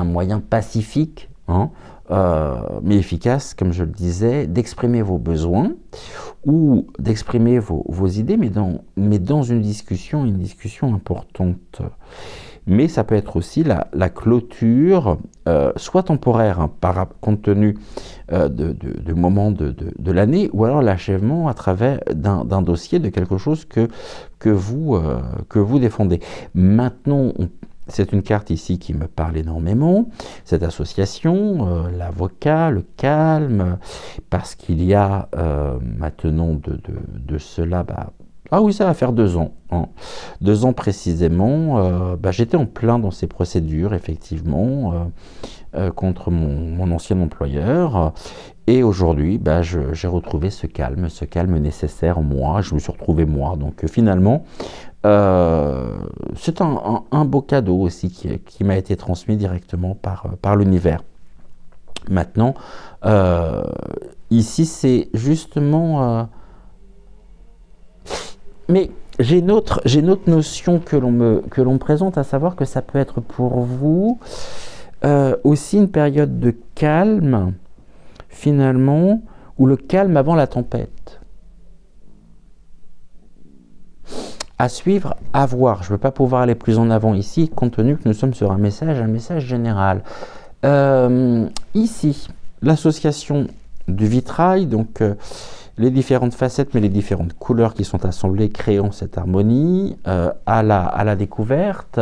moyen pacifique, hein, mais efficace, comme je le disais, d'exprimer vos besoins ou d'exprimer vos idées, mais dans une discussion importante. Mais ça peut être aussi la clôture, soit temporaire, hein, compte tenu de moments de l'année, ou alors l'achèvement à travers d'un dossier, de quelque chose que vous défendez. Maintenant, c'est une carte ici qui me parle énormément, cette association, l'avocat, le calme, parce qu'il y a maintenant de cela... ah oui, ça va faire 2 ans. Hein. 2 ans précisément. J'étais en plein dans ces procédures, effectivement, contre mon ancien employeur. Et aujourd'hui, j'ai retrouvé ce calme nécessaire en moi. Je me suis retrouvé moi. Donc finalement, c'est un beau cadeau aussi qui m'a été transmis directement par l'univers. Maintenant, ici, c'est justement... mais j'ai une autre notion que l'on me présente, à savoir que ça peut être pour vous aussi une période de calme, finalement, ou le calme avant la tempête. À suivre, à voir. Je ne veux pas pouvoir aller plus en avant ici, compte tenu que nous sommes sur un message général. Ici, l'association du vitrail, donc... les différentes facettes, mais les différentes couleurs qui sont assemblées, créant cette harmonie à la découverte.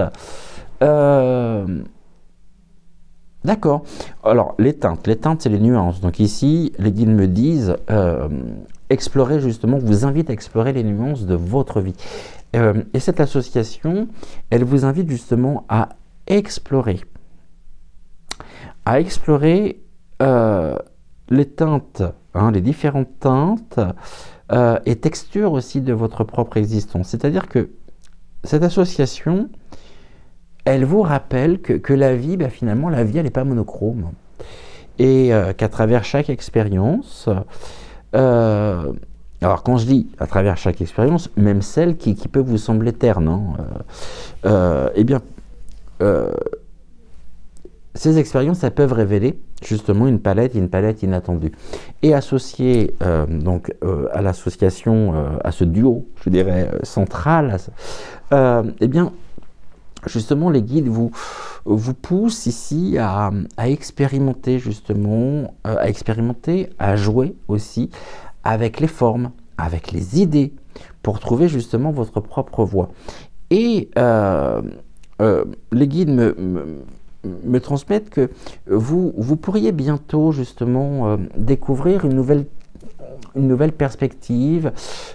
D'accord. Alors, les teintes, c'est les nuances. Donc ici, les guides me disent, explorer justement, vous invite à explorer les nuances de votre vie. Et cette association, elle vous invite justement à explorer les teintes, hein, les différentes teintes et textures aussi de votre propre existence. C'est-à-dire que cette association, elle vous rappelle que la vie, finalement, la vie, elle n'est pas monochrome. Et qu'à travers chaque expérience, alors quand je dis à travers chaque expérience, même celle qui peut vous sembler terne, hein, ces expériences, elles peuvent révéler justement une palette inattendue. Et associé à l'association, à ce duo, je dirais, central, justement, les guides vous poussent ici à expérimenter justement, à jouer aussi avec les formes, avec les idées, pour trouver justement votre propre voie. Et les guides me transmettent que vous pourriez bientôt justement découvrir une nouvelle perspective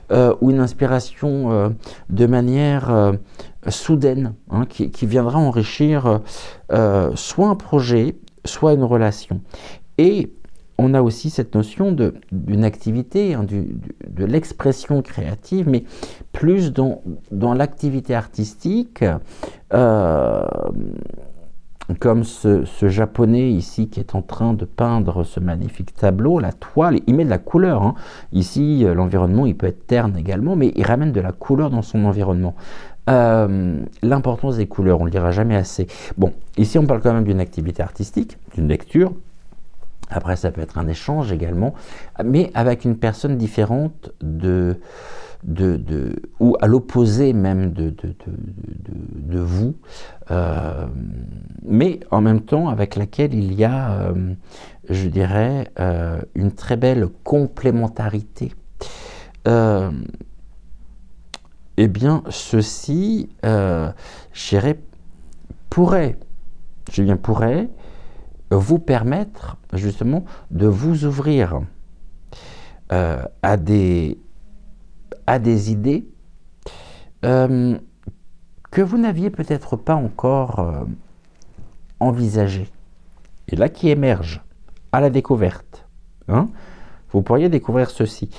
ou une inspiration de manière soudaine, hein, qui viendra enrichir soit un projet, soit une relation. Et on a aussi cette notion d'une activité, hein, de l'expression créative, mais plus dans l'activité artistique, comme ce japonais ici qui est en train de peindre ce magnifique tableau, la toile, il met de la couleur. Hein. Ici, l'environnement, il peut être terne également, mais il ramène de la couleur dans son environnement. L'importance des couleurs, on ne le dira jamais assez. Bon, ici on parle quand même d'une activité artistique, d'une lecture. Après, ça peut être un échange également, mais avec une personne différente ou à l'opposé même de vous, mais en même temps avec laquelle il y a, je dirais, une très belle complémentarité. Eh bien, ceci, je dirais, pourrait vous permettre justement de vous ouvrir à des idées que vous n'aviez peut-être pas encore envisagées, et là qui émergent à la découverte. Hein, vous pourriez découvrir ceci.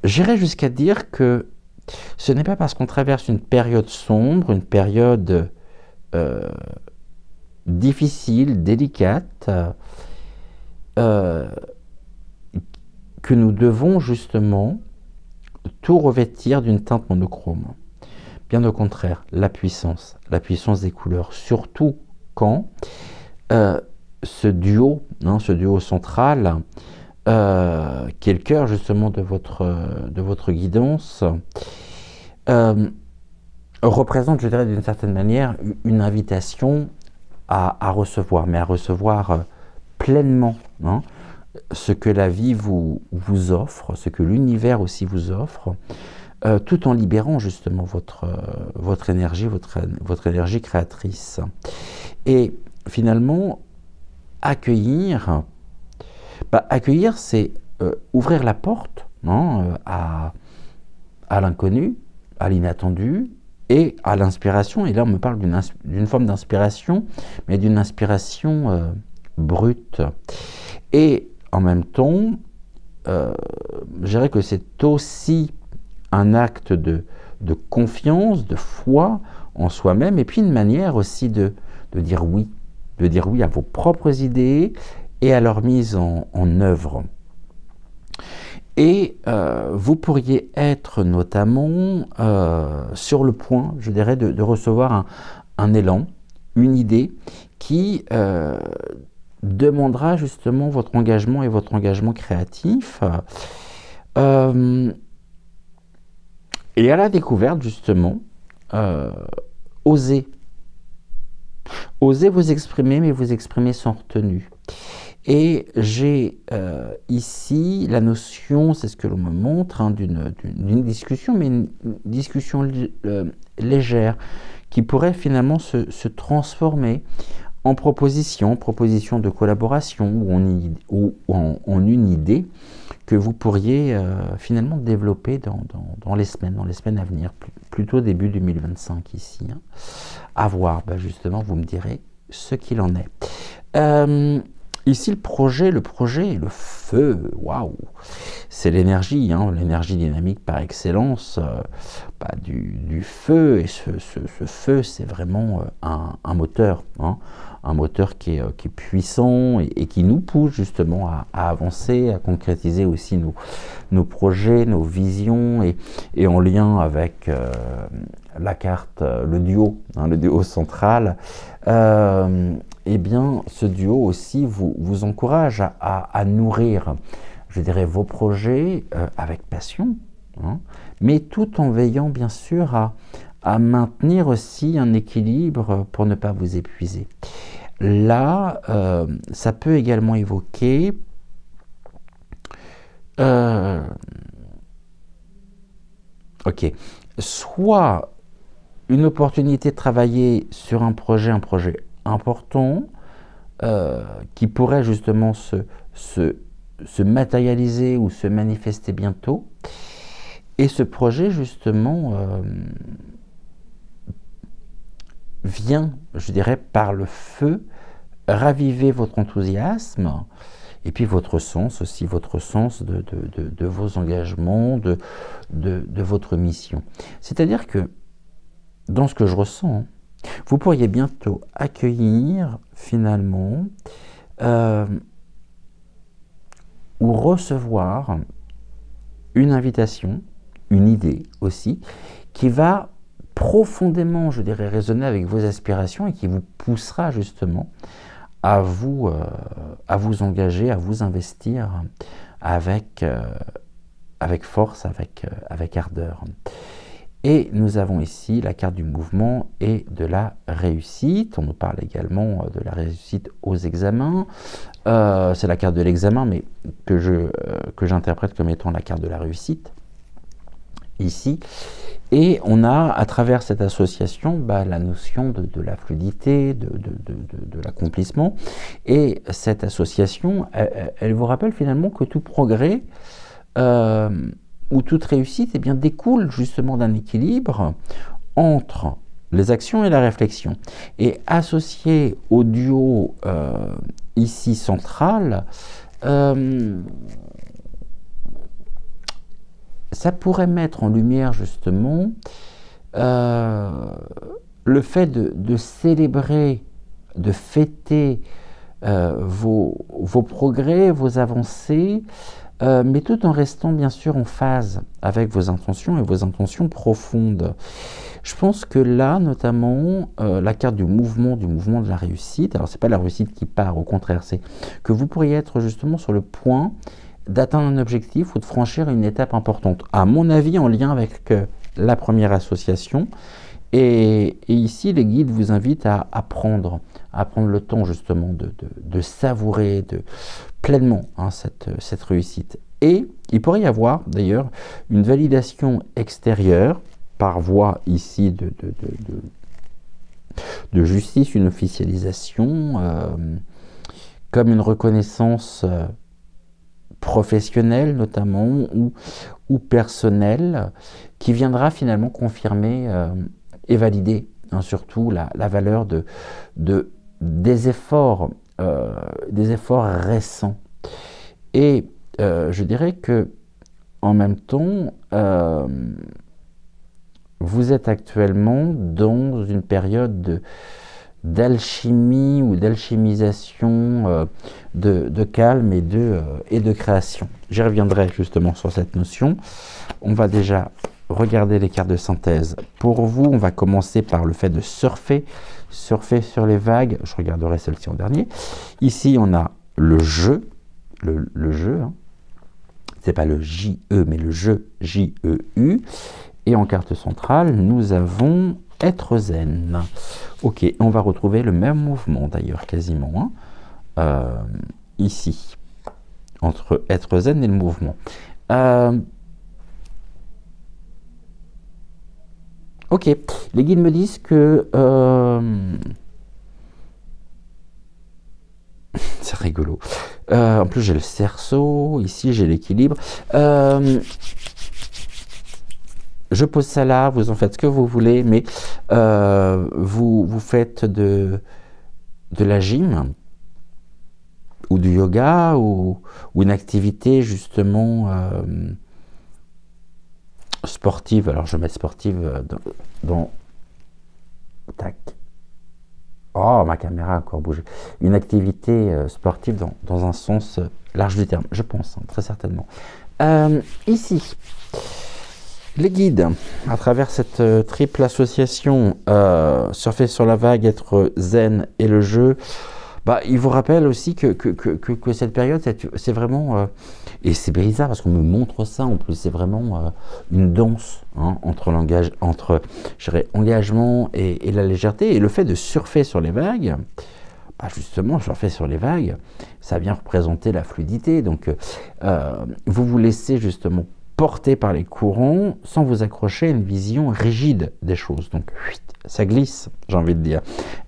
J'irais jusqu'à dire que ce n'est pas parce qu'on traverse une période sombre, une période difficile, délicate, que nous devons justement tout revêtir d'une teinte monochrome. Bien au contraire, la puissance des couleurs, surtout quand ce duo central, qui est le cœur justement de votre guidance, représente, je dirais d'une certaine manière, une invitation à recevoir, mais à recevoir pleinement ce que la vie vous offre, ce que l'univers aussi vous offre, tout en libérant justement votre énergie, votre énergie créatrice. Et finalement, accueillir, c'est ouvrir la porte à l'inconnu, à l'inattendu et à l'inspiration. Et là, on me parle d'une forme d'inspiration, mais d'une inspiration brute. Et en même temps, je dirais que c'est aussi un acte de confiance, de foi en soi-même, et puis une manière aussi de dire oui à vos propres idées et à leur mise en œuvre. Et vous pourriez être notamment sur le point, je dirais, de recevoir un élan, une idée qui demandera justement votre engagement et votre engagement créatif. Et à la découverte, justement, osez vous exprimer, mais vous exprimer sans retenue. Et j'ai ici la notion, c'est ce que l'on me montre, d'une discussion, mais une discussion légère, qui pourrait finalement se transformer en proposition de collaboration, ou en une idée que vous pourriez finalement développer dans les semaines à venir, plutôt début 2025 ici. À voir, justement, vous me direz ce qu'il en est. Ici, le projet, le feu, waouh, c'est l'énergie, l'énergie dynamique par excellence, du feu. Et ce feu, c'est vraiment un moteur, un moteur qui est puissant et qui nous pousse justement à avancer, à concrétiser aussi nos projets, nos visions, et en lien avec la carte, le duo central. Eh bien, ce duo aussi vous encourage à nourrir, je dirais, vos projets avec passion, mais tout en veillant bien sûr à maintenir aussi un équilibre pour ne pas vous épuiser. Là, ça peut également évoquer soit une opportunité de travailler sur un projet important qui pourrait justement se matérialiser ou se manifester bientôt, et ce projet justement vient, je dirais, par le feu, raviver votre enthousiasme et puis votre sens aussi, votre sens de vos engagements, de votre mission. C'est-à-dire que dans ce que je ressens, vous pourriez bientôt accueillir finalement ou recevoir une invitation, une idée aussi, qui va profondément, je dirais, résonner avec vos aspirations et qui vous poussera justement à vous engager, à vous investir avec force, avec ardeur. Et nous avons ici la carte du mouvement et de la réussite. On nous parle également de la réussite aux examens. C'est la carte de l'examen, mais que j'interprète comme étant la carte de la réussite, ici. Et on a, à travers cette association, la notion de la fluidité, de l'accomplissement. Et cette association, elle vous rappelle finalement que tout progrès ou toute réussite eh bien, découle justement d'un équilibre entre les actions et la réflexion. Et associé au duo ici central, ça pourrait mettre en lumière justement le fait de célébrer, de fêter vos progrès, vos avancées, mais tout en restant bien sûr en phase avec vos intentions et vos intentions profondes. Je pense que là, notamment, la carte du mouvement de la réussite, alors c'est pas la réussite qui part, au contraire, c'est que vous pourriez être justement sur le point d'atteindre un objectif ou de franchir une étape importante, à mon avis en lien avec la première association. Et ici, les guides vous invitent à prendre le temps justement de savourer pleinement cette réussite. Et il pourrait y avoir d'ailleurs une validation extérieure par voie ici de justice, une officialisation, comme une reconnaissance professionnelle notamment ou personnelle, qui viendra finalement confirmer et valider surtout la valeur des efforts récents. Et je dirais que en même temps, vous êtes actuellement dans une période d'alchimie ou d'alchimisation, de calme et de création. J'y reviendrai justement sur cette notion. On va déjà regarder les cartes de synthèse. Pour vous, on va commencer par le fait de surfer sur les vagues. Je regarderai celle-ci en dernier. Ici, on a le jeu, le jeu. C'est pas le J-E, mais le jeu, J-E-U. Et en carte centrale, nous avons être zen. Ok, on va retrouver le même mouvement d'ailleurs, quasiment, ici, entre être zen et le mouvement. Ok, les guides me disent que... c'est rigolo. En plus, j'ai le cerceau, ici j'ai l'équilibre. Je pose ça là, vous en faites ce que vous voulez, mais vous faites de la gym ou du yoga ou une activité justement sportive. Alors je vais mettre sportive dans tac. Oh, ma caméra a encore bougé. Une activité sportive dans un sens large du terme, je pense, très certainement. Ici, les guides, à travers cette triple association, surfer sur la vague, être zen et le jeu, ils vous rappellent aussi que cette période, c'est vraiment, et c'est bizarre parce qu'on me montre ça en plus, c'est vraiment une danse entre engagement et la légèreté. Et le fait de surfer sur les vagues, justement, surfer sur les vagues, ça vient représenter la fluidité. Donc, vous vous laissez justement porté par les courants sans vous accrocher à une vision rigide des choses. Donc, ça glisse, j'ai envie de dire.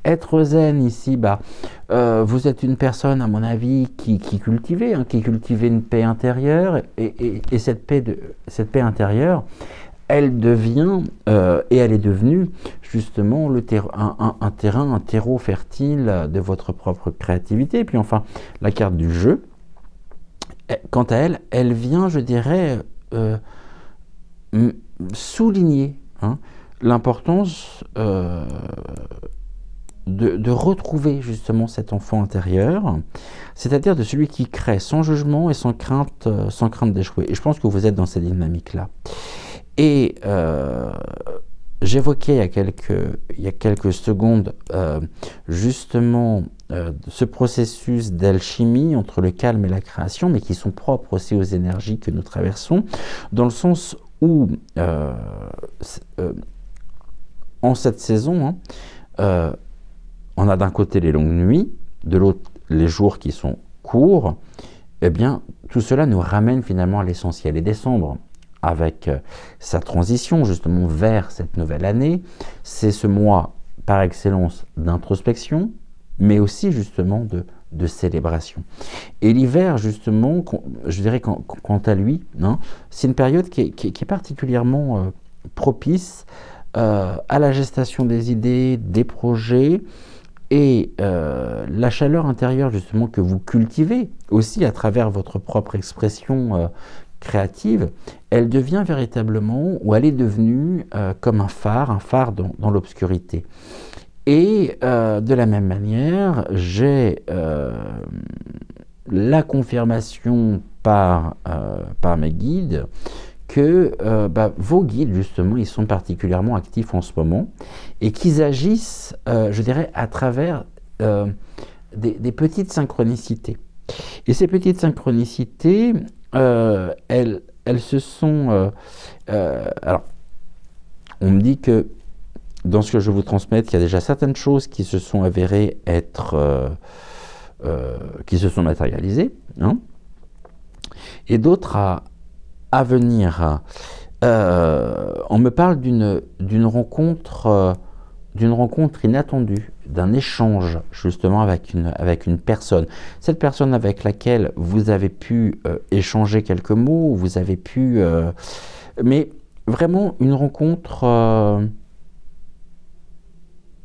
Être zen ici, vous êtes une personne, à mon avis, qui cultivait une paix intérieure, et cette paix intérieure, elle devient, et elle est devenue justement un terreau fertile de votre propre créativité. Et puis enfin, la carte du jeu, quant à elle, elle vient, je dirais, souligner l'importance de retrouver justement cet enfant intérieur, c'est-à-dire de celui qui crée sans jugement et sans crainte d'échouer. Et je pense que vous êtes dans cette dynamique-là. Et j'évoquais il y a quelques secondes justement ce processus d'alchimie entre le calme et la création, mais qui sont propres aussi aux énergies que nous traversons, dans le sens où en cette saison, on a d'un côté les longues nuits, de l'autre les jours qui sont courts. Eh bien, tout cela nous ramène finalement à l'essentiel. Et décembre, avec sa transition justement vers cette nouvelle année, c'est ce mois par excellence d'introspection, mais aussi justement de célébration. Et l'hiver, justement, je dirais quant à lui, hein, c'est une période qui est particulièrement propice à la gestation des idées, des projets, et la chaleur intérieure justement que vous cultivez aussi à travers votre propre expression créative, elle devient véritablement, ou elle est devenue comme un phare dans l'obscurité. Et de la même manière, j'ai la confirmation par mes guides que vos guides, justement, ils sont particulièrement actifs en ce moment et qu'ils agissent, je dirais, à travers des petites synchronicités. Et ces petites synchronicités, elles se sont... alors, on me dit que dans ce que je vous transmette, il y a déjà certaines choses qui se sont avérées être... qui se sont matérialisées, hein, et d'autres à venir. On me parle d'une rencontre inattendue, d'un échange justement avec une personne. Cette personne avec laquelle vous avez pu échanger quelques mots, vous avez pu... mais vraiment une rencontre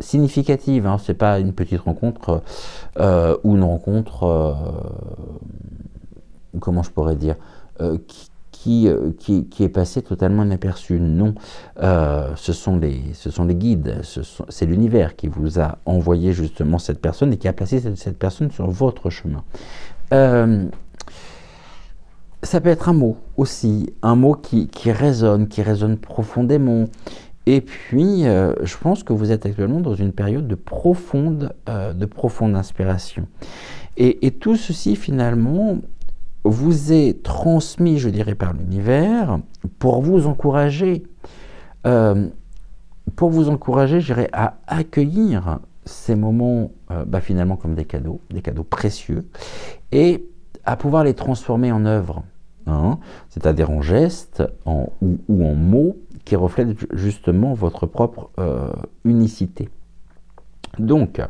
significative, hein. C'est pas une petite rencontre ou une rencontre, comment je pourrais dire, qui est passé totalement inaperçu. Non, ce sont les guides, c'est l'univers qui vous a envoyé justement cette personne et qui a placé cette personne sur votre chemin. Ça peut être un mot aussi, un mot qui résonne profondément. Et puis, je pense que vous êtes actuellement dans une période de profonde inspiration. Et tout ceci, finalement, vous est transmis, je dirais, par l'univers pour vous encourager, je dirais, à accueillir ces moments, finalement, comme des cadeaux précieux, et à pouvoir les transformer en œuvre, hein, c'est-à-dire en gestes ou en mots qui reflètent justement votre propre unicité. Donc,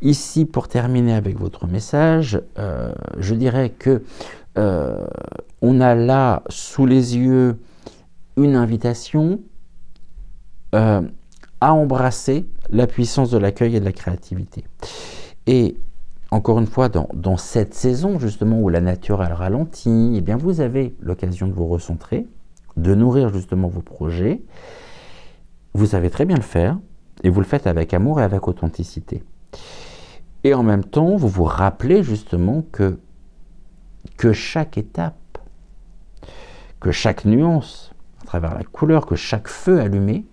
ici, pour terminer avec votre message, je dirais que on a là sous les yeux une invitation à embrasser la puissance de l'accueil et de la créativité. Et encore une fois, dans cette saison justement où la nature elle ralentit, eh bien vous avez l'occasion de vous recentrer, de nourrir justement vos projets. Vous savez très bien le faire et vous le faites avec amour et avec authenticité. Et en même temps, vous vous rappelez justement que chaque étape, que chaque nuance, à travers la couleur, que chaque feu allumé,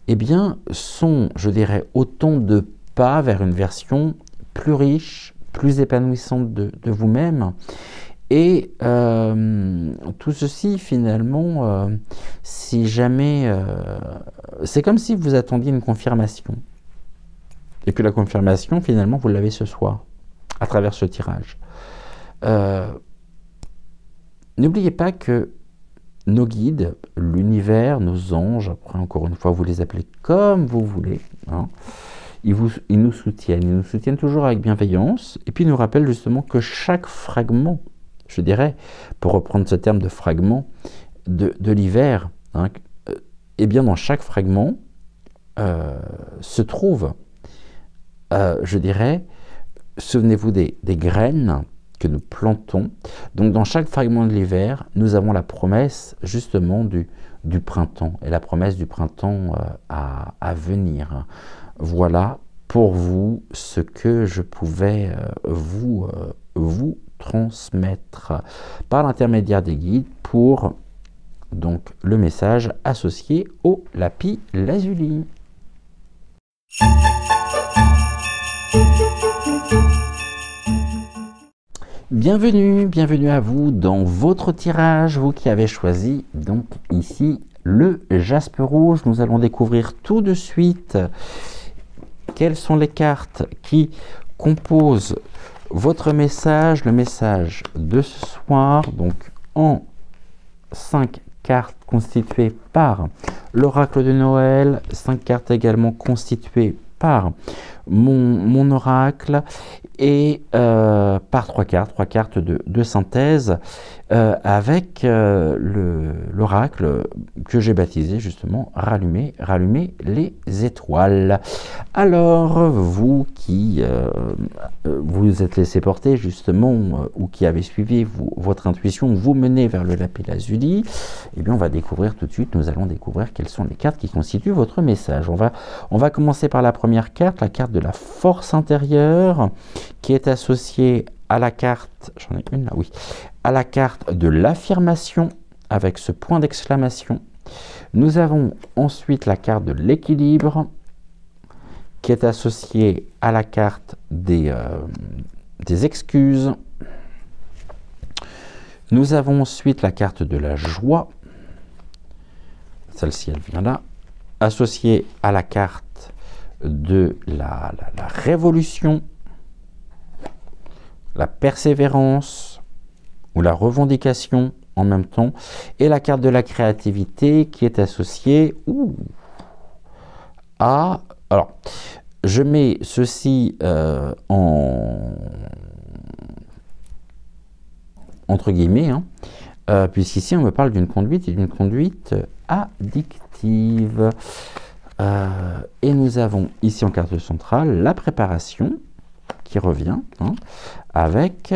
eh bien, sont, je dirais, autant de pas vers une version plus riche, plus épanouissante de vous-même. Et tout ceci, finalement, si jamais... c'est comme si vous attendiez une confirmation. Et puis la confirmation, finalement, vous l'avez ce soir, à travers ce tirage. N'oubliez pas que nos guides, l'univers, nos anges, après encore une fois, vous les appelez comme vous voulez, hein, ils nous soutiennent toujours avec bienveillance, et puis ils nous rappellent justement que chaque fragment, je dirais, pour reprendre ce terme de fragment, de l'hiver, hein, eh bien dans chaque fragment se trouve, je dirais, souvenez-vous des graines que nous plantons. Donc dans chaque fragment de l'hiver, nous avons la promesse justement du printemps, et la promesse du printemps à venir. Voilà pour vous ce que je pouvais vous transmettre par l'intermédiaire des guides pour donc le message associé au lapis lazuli. Bienvenue à vous dans votre tirage, vous qui avez choisi donc ici le jaspe rouge. Nous allons découvrir tout de suite quelles sont les cartes qui composent votre message, le message de ce soir, donc en 5 cartes constituées par l'oracle de Noël, 5 cartes également constituées par mon oracle et par 3 cartes de synthèse avec l'oracle que j'ai baptisé justement rallumer les étoiles. Alors vous qui vous êtes laissé porter justement ou qui avez suivi votre intuition, vous menez vers le lapis lazuli, eh bien on va découvrir tout de suite, nous allons découvrir quelles sont les cartes qui constituent votre message. On va commencer par la première carte, la carte de la force intérieure, qui est associée à la carte, j'en ai une là, oui, à la carte de l'affirmation avec ce point d'exclamation. Nous avons ensuite la carte de l'équilibre qui est associée à la carte des excuses. Nous avons ensuite la carte de la joie, celle-ci elle vient là, associée à la carte de la révolution, la persévérance ou la revendication en même temps, et la carte de la créativité qui est associée à... Alors, je mets ceci entre guillemets, puisqu'ici on me parle d'une conduite et d'une conduite addictive. Et nous avons ici en carte centrale la préparation qui revient avec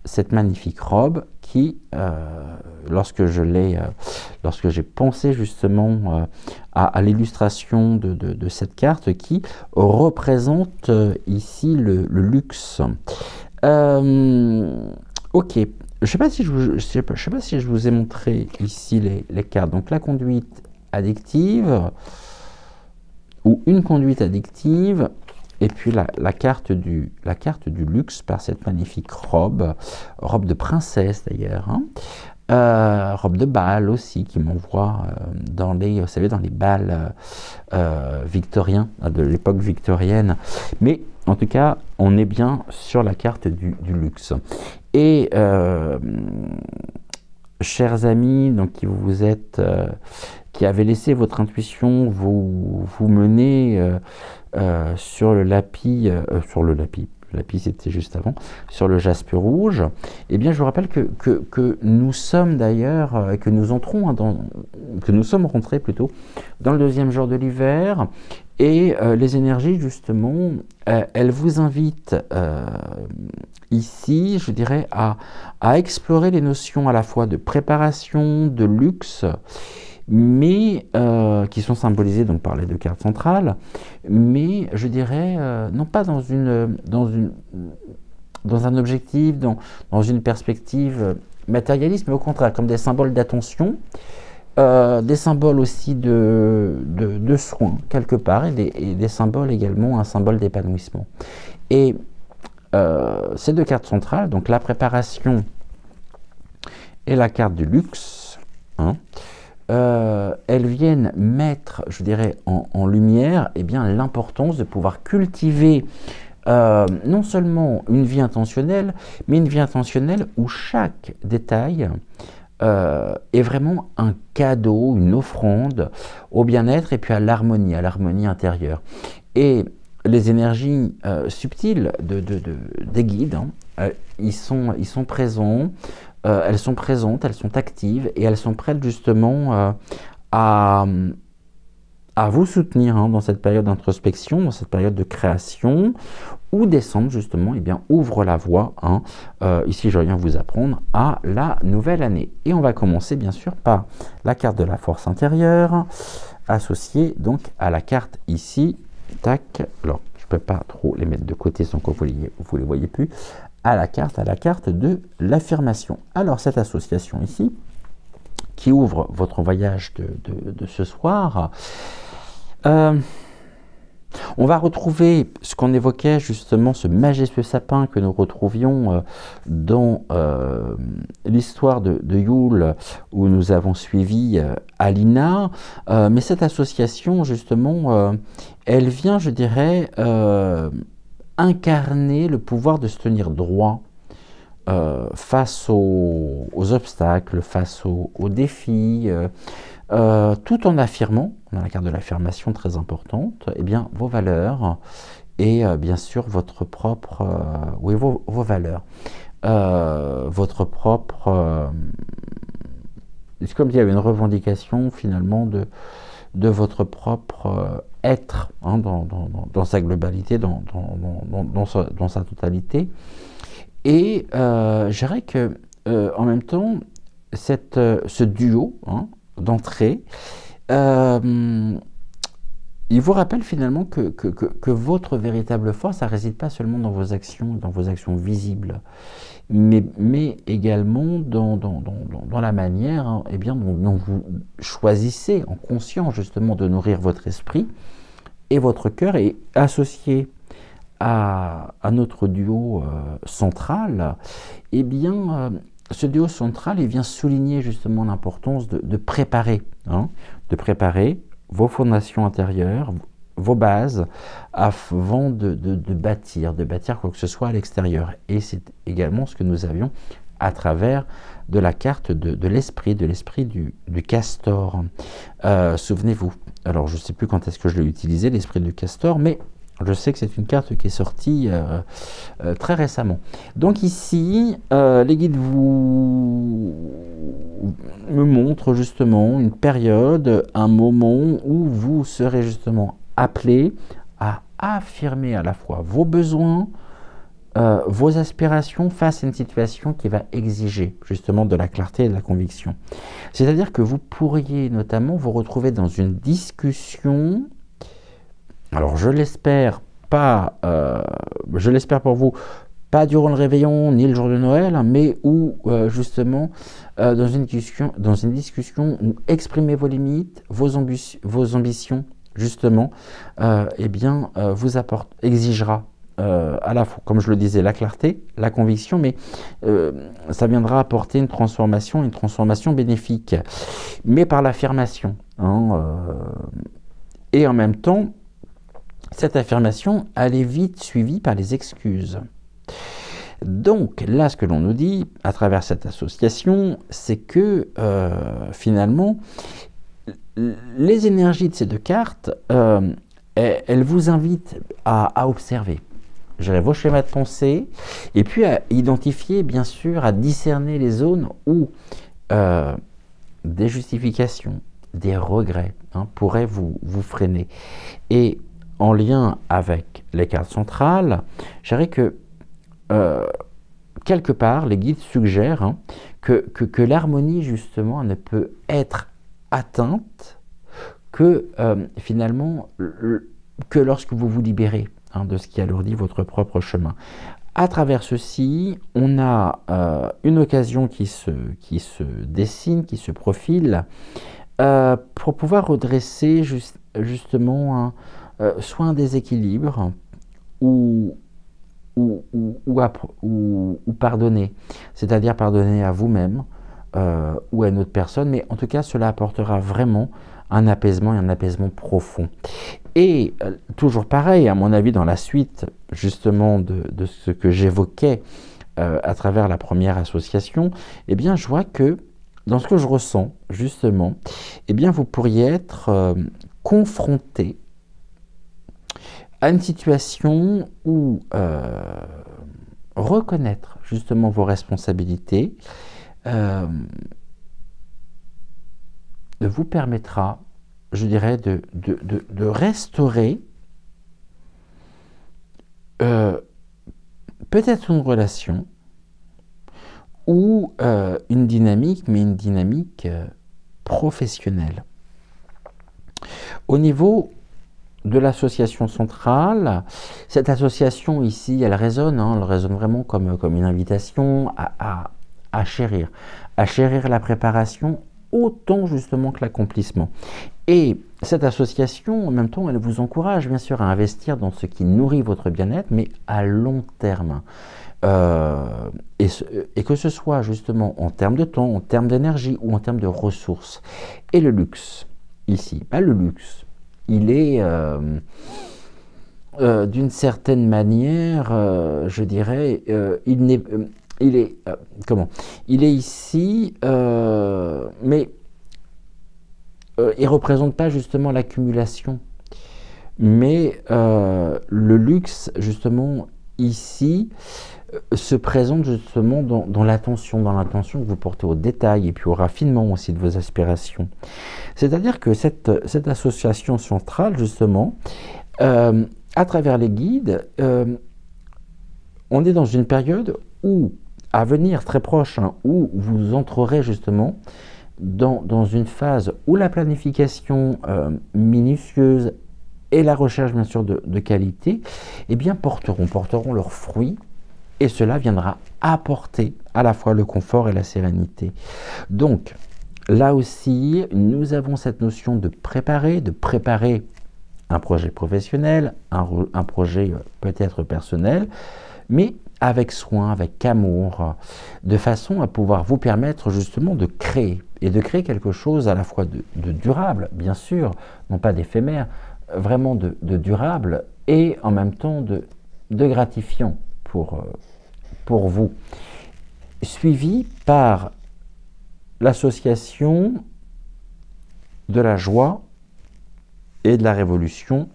cette magnifique robe qui, lorsque j'ai pensé justement à l'illustration de cette carte qui représente ici le luxe. Ok, je ne sais pas si je vous ai montré ici les cartes. Donc la conduite addictive ou une conduite addictive. Et puis la carte du luxe par cette magnifique robe de princesse d'ailleurs, robe de bal aussi qui m'envoie dans les, vous savez, dans les bals victoriens, de l'époque victorienne. Mais en tout cas, on est bien sur la carte du luxe. Et chers amis, donc qui avez laissé votre intuition vous mener sur le lapis, le lapis c'était juste avant, sur le jaspe rouge, eh bien je vous rappelle que nous sommes d'ailleurs, que nous sommes rentrés plutôt dans le deuxième jour de l'hiver, et les énergies justement, elles vous invitent ici, je dirais, à explorer les notions à la fois de préparation, de luxe, mais qui sont symbolisées donc par les deux cartes centrales, mais je dirais non pas dans un objectif, dans une perspective matérialiste, mais au contraire comme des symboles d'attention, des symboles aussi de soins quelque part, et des symboles également, un symbole d'épanouissement. Et ces deux cartes centrales, donc la préparation et la carte du luxe, elles viennent mettre, je dirais, en lumière l'importance de pouvoir cultiver non seulement une vie intentionnelle, mais une vie intentionnelle où chaque détail est vraiment un cadeau, une offrande au bien-être et puis à l'harmonie intérieure. Et les énergies subtiles des guides, ils sont présents. Elles sont présentes, elles sont actives et elles sont prêtes justement à vous soutenir dans cette période d'introspection, dans cette période de création, où décembre justement ouvre la voie, ici je viens vous apprendre, à la nouvelle année. Et on va commencer bien sûr par la carte de la force intérieure, associée donc à la carte ici, tac, alors je ne peux pas trop les mettre de côté sans que vous les voyez plus, à la carte de l'affirmation. Alors cette association ici, qui ouvre votre voyage de ce soir. On va retrouver ce qu'on évoquait justement, ce majestueux sapin que nous retrouvions dans l'histoire de Yule, où nous avons suivi Alina. Mais cette association, justement, elle vient, je dirais, incarner le pouvoir de se tenir droit face aux obstacles, face aux défis, tout en affirmant, on a la carte de l'affirmation très importante, eh bien, vos valeurs et bien sûr votre propre, oui, vos valeurs, votre propre, c'est comme s'il y avait une revendication finalement de votre propre être hein, dans sa globalité, dans sa totalité. Et je dirais que en même temps, ce duo hein, d'entrée, il vous rappelle finalement que votre véritable force, ça ne réside pas seulement dans vos actions visibles, mais également dans la manière hein, eh bien, dont vous choisissez en conscience justement de nourrir votre esprit et votre cœur et associé à notre duo central, eh bien, ce duo central, il vient souligner justement l'importance de préparer, hein, de préparer vos fondations intérieures, vos bases, avant de bâtir quoi que ce soit à l'extérieur. Et c'est également ce que nous avions à travers de la carte de l'esprit, du castor. Souvenez-vous, alors je ne sais plus quand est-ce que je l'ai utilisé, l'esprit du castor, mais je sais que c'est une carte qui est sortie très récemment. Donc ici, les guides me montrent justement une période, un moment où vous serez justement appelé à affirmer à la fois vos besoins, vos aspirations face à une situation qui va exiger justement de la clarté et de la conviction. C'est-à-dire que vous pourriez notamment vous retrouver dans une discussion. Alors je l'espère pas, je l'espère pour vous, pas durant le réveillon ni le jour de Noël, hein, mais où justement dans une discussion où exprimez vos limites, vos ambitions justement, eh bien exigera à la fois, comme je le disais, la clarté, la conviction, mais ça viendra apporter une transformation bénéfique, mais par l'affirmation, hein, et en même temps. Cette affirmation, elle est vite suivie par les excuses. Donc là, ce que l'on nous dit à travers cette association, c'est que finalement, les énergies de ces deux cartes, elles vous invitent à observer vos schémas de pensée et puis à identifier, bien sûr, à discerner les zones où des justifications, des regrets hein, pourraient vous freiner. Et en lien avec les cartes centrales, je dirais que quelque part, les guides suggèrent hein, que l'harmonie, justement, ne peut être atteinte que finalement, que lorsque vous vous libérez hein, de ce qui alourdit votre propre chemin. À travers ceci, on a une occasion qui se dessine, qui se profile, pour pouvoir redresser justement soit un déséquilibre ou pardonner, c'est-à-dire pardonner à vous-même ou à une autre personne, mais en tout cas cela apportera vraiment un apaisement et un apaisement profond. Et toujours pareil, à mon avis, dans la suite justement de ce que j'évoquais à travers la première association, eh bien je vois que dans ce que je ressens justement, eh bien vous pourriez être confronté à une situation où reconnaître justement vos responsabilités vous permettra, je dirais, de restaurer peut-être une relation ou une dynamique, mais une dynamique professionnelle. Au niveau de l'association centrale, cette association ici, elle résonne vraiment comme une invitation à chérir la préparation autant justement que l'accomplissement. Et cette association, en même temps, elle vous encourage bien sûr à investir dans ce qui nourrit votre bien-être, mais à long terme. Et que ce soit justement en termes de temps, en termes d'énergie ou en termes de ressources. Et le luxe, ici, le luxe, il est d'une certaine manière, je dirais, il est ici, mais il ne représente pas justement l'accumulation. Mais le luxe, justement, ici, se présente justement dans l'attention que vous portez au détail et puis au raffinement aussi de vos aspirations. C'est-à-dire que cette association centrale, justement, à travers les guides, on est dans une période où, à venir très proche, où vous entrerez justement dans une phase où la planification minutieuse et la recherche bien sûr de qualité, eh bien porteront leurs fruits, et cela viendra apporter à la fois le confort et la sérénité. Donc là aussi, nous avons cette notion de préparer un projet professionnel, un projet peut-être personnel, mais avec soin, avec amour, de façon à pouvoir vous permettre justement de créer, et de créer quelque chose à la fois de durable, bien sûr, non pas d'éphémère, vraiment de durable, et en même temps de gratifiant pour vous, suivi par l'association de la joie et de la révolution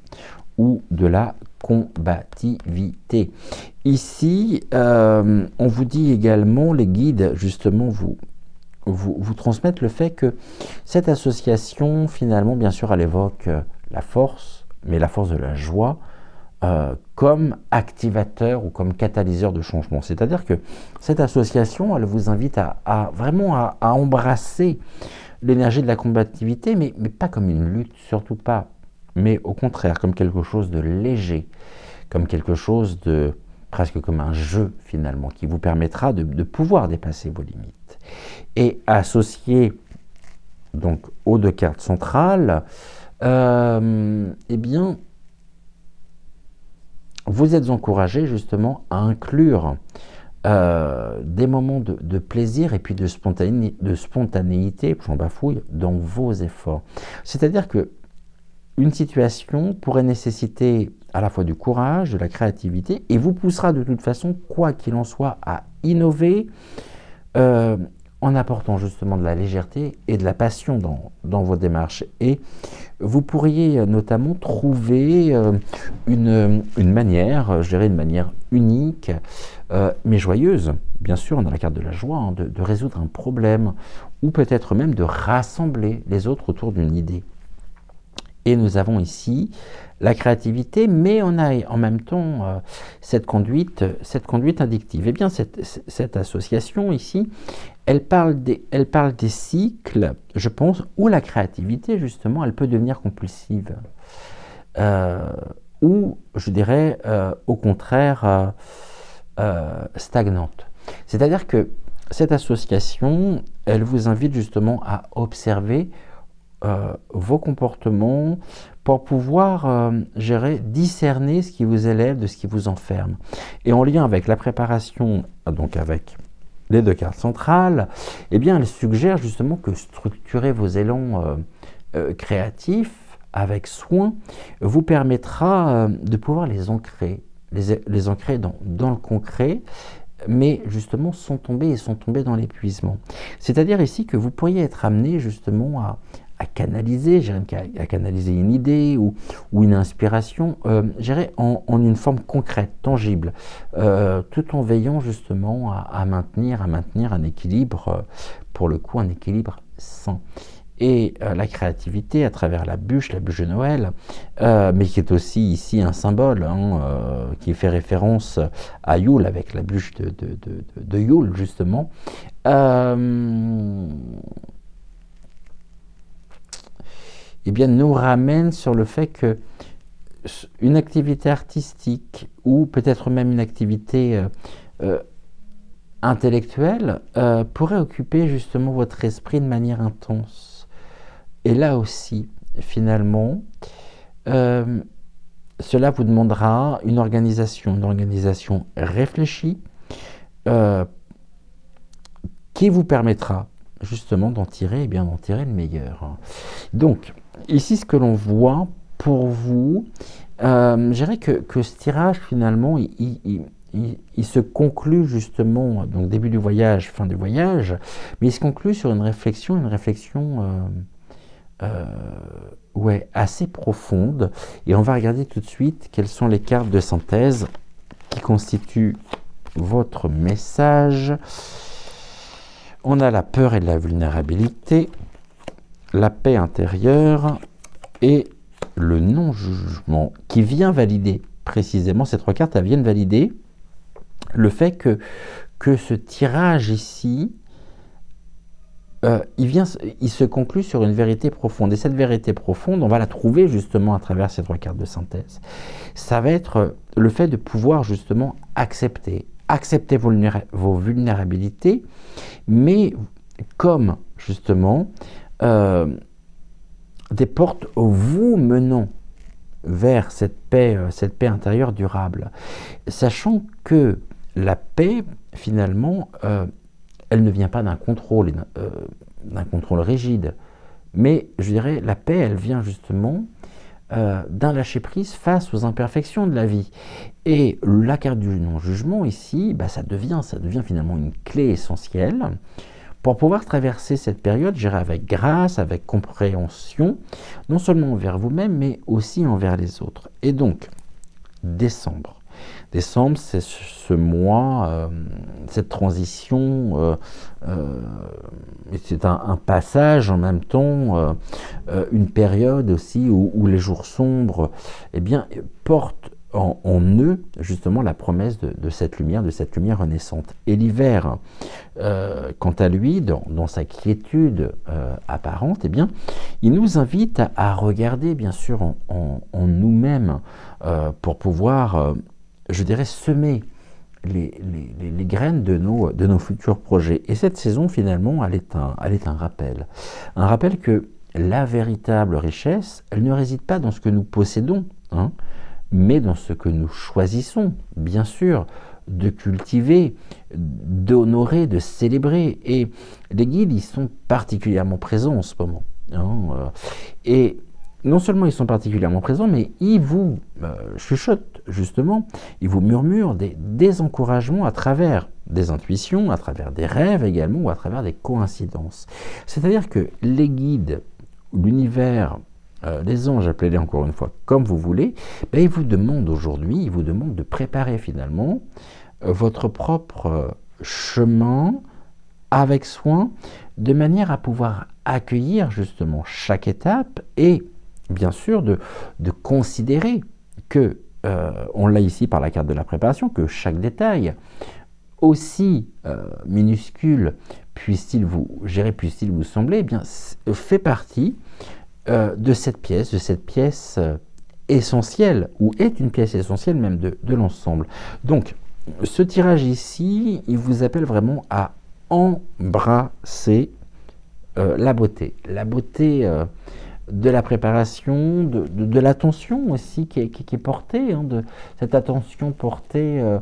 ou de la combativité. Ici, on vous dit également, les guides justement vous transmettent le fait que cette association, finalement, bien sûr, elle évoque la force, mais la force de la joie, comme activateur ou comme catalyseur de changement. C'est-à-dire que cette association, elle vous invite à vraiment à embrasser l'énergie de la combativité, mais pas comme une lutte, surtout pas, mais au contraire, comme quelque chose de léger, comme quelque chose de presque comme un jeu finalement, qui vous permettra de pouvoir dépasser vos limites. Et associé donc aux deux cartes centrales, eh bien, vous êtes encouragé justement à inclure des moments de plaisir et puis de spontanéité, j'en bafouille, dans vos efforts. C'est-à-dire que une situation pourrait nécessiter à la fois du courage, de la créativité, et vous poussera de toute façon, quoi qu'il en soit, à innover en apportant justement de la légèreté et de la passion dans vos démarches. Et vous pourriez notamment trouver une manière, je dirais une manière unique, mais joyeuse, bien sûr, dans la carte de la joie, de résoudre un problème, ou peut-être même de rassembler les autres autour d'une idée. Et nous avons ici la créativité, mais on a en même temps cette conduite addictive. Eh bien, cette association ici, elle parle des cycles, je pense, où la créativité, justement, elle peut devenir compulsive. Ou, je dirais, au contraire, stagnante. C'est-à-dire que cette association, elle vous invite justement à observer vos comportements pour pouvoir discerner ce qui vous élève de ce qui vous enferme. Et en lien avec la préparation, donc avec les deux cartes centrales, eh bien, elle suggère justement que structurer vos élans créatifs avec soin vous permettra de pouvoir les ancrer dans le concret, mais justement sans tomber dans l'épuisement. C'est-à-dire ici que vous pourriez être amené justement à canaliser, à canaliser une idée ou une inspiration, en une forme concrète, tangible, tout en veillant justement à maintenir un équilibre, pour le coup un équilibre sain. Et la créativité à travers la bûche de Noël, mais qui est aussi ici un symbole, qui fait référence à Yule avec la bûche de Yule justement. Eh bien, nous ramène sur le fait que une activité artistique ou peut-être même une activité intellectuel pourrait occuper justement votre esprit de manière intense. Et là aussi, finalement, cela vous demandera une organisation réfléchie qui vous permettra justement d'en tirer, d'en tirer le meilleur. Donc, ici, ce que l'on voit pour vous, je dirais que ce tirage, finalement, il se conclut justement, donc début du voyage, fin du voyage, mais il se conclut sur une réflexion ouais, assez profonde. Et on va regarder tout de suite quelles sont les cartes de synthèse qui constituent votre message. On a la peur et la vulnérabilité, la paix intérieure et le non-jugement qui vient valider, précisément, ces trois cartes, elles viennent valider le fait que ce tirage ici, il se conclut sur une vérité profonde. Et cette vérité profonde, on va la trouver justement à travers ces trois cartes de synthèse. Ça va être le fait de pouvoir justement accepter vos vulnérabilités, mais comme justement des portes vous menant vers cette paix intérieure durable. Sachant que la paix, finalement, elle ne vient pas d'un contrôle rigide, mais je dirais la paix, elle vient justement d'un lâcher-prise face aux imperfections de la vie. Et la carte du non-jugement ici, ça devient finalement une clé essentielle pour pouvoir traverser cette période, je dirais avec grâce, avec compréhension, non seulement envers vous-même, mais aussi envers les autres. Et donc, décembre. Décembre, c'est ce mois, cette transition, c'est un passage en même temps, une période aussi où les jours sombres portent en eux justement la promesse de cette lumière renaissante. Et l'hiver, quant à lui, dans sa quiétude apparente, il nous invite à regarder bien sûr en nous-mêmes pour pouvoir je dirais, semer les graines de nos futurs projets. Et cette saison, finalement, elle est un rappel. Un rappel que la véritable richesse, elle ne réside pas dans ce que nous possédons, mais dans ce que nous choisissons, bien sûr, de cultiver, d'honorer, de célébrer. Et les guides, ils sont particulièrement présents en ce moment. Et non seulement ils sont particulièrement présents, mais ils vous chuchotent, justement, ils vous murmurent des encouragements à travers des intuitions, à travers des rêves également, ou à travers des coïncidences. C'est-à-dire que les guides, l'univers, les anges, appelez-les encore une fois comme vous voulez, ils vous demandent aujourd'hui, ils vous demandent de préparer finalement votre propre chemin avec soin, de manière à pouvoir accueillir justement chaque étape et bien sûr de considérer que, on l'a ici par la carte de la préparation, que chaque détail, aussi minuscule puisse-t-il vous sembler, fait partie de cette pièce essentielle, ou est une pièce essentielle même de l'ensemble. Donc, ce tirage ici, il vous appelle vraiment à embrasser la beauté de la préparation, de l'attention aussi qui est portée, de cette attention portée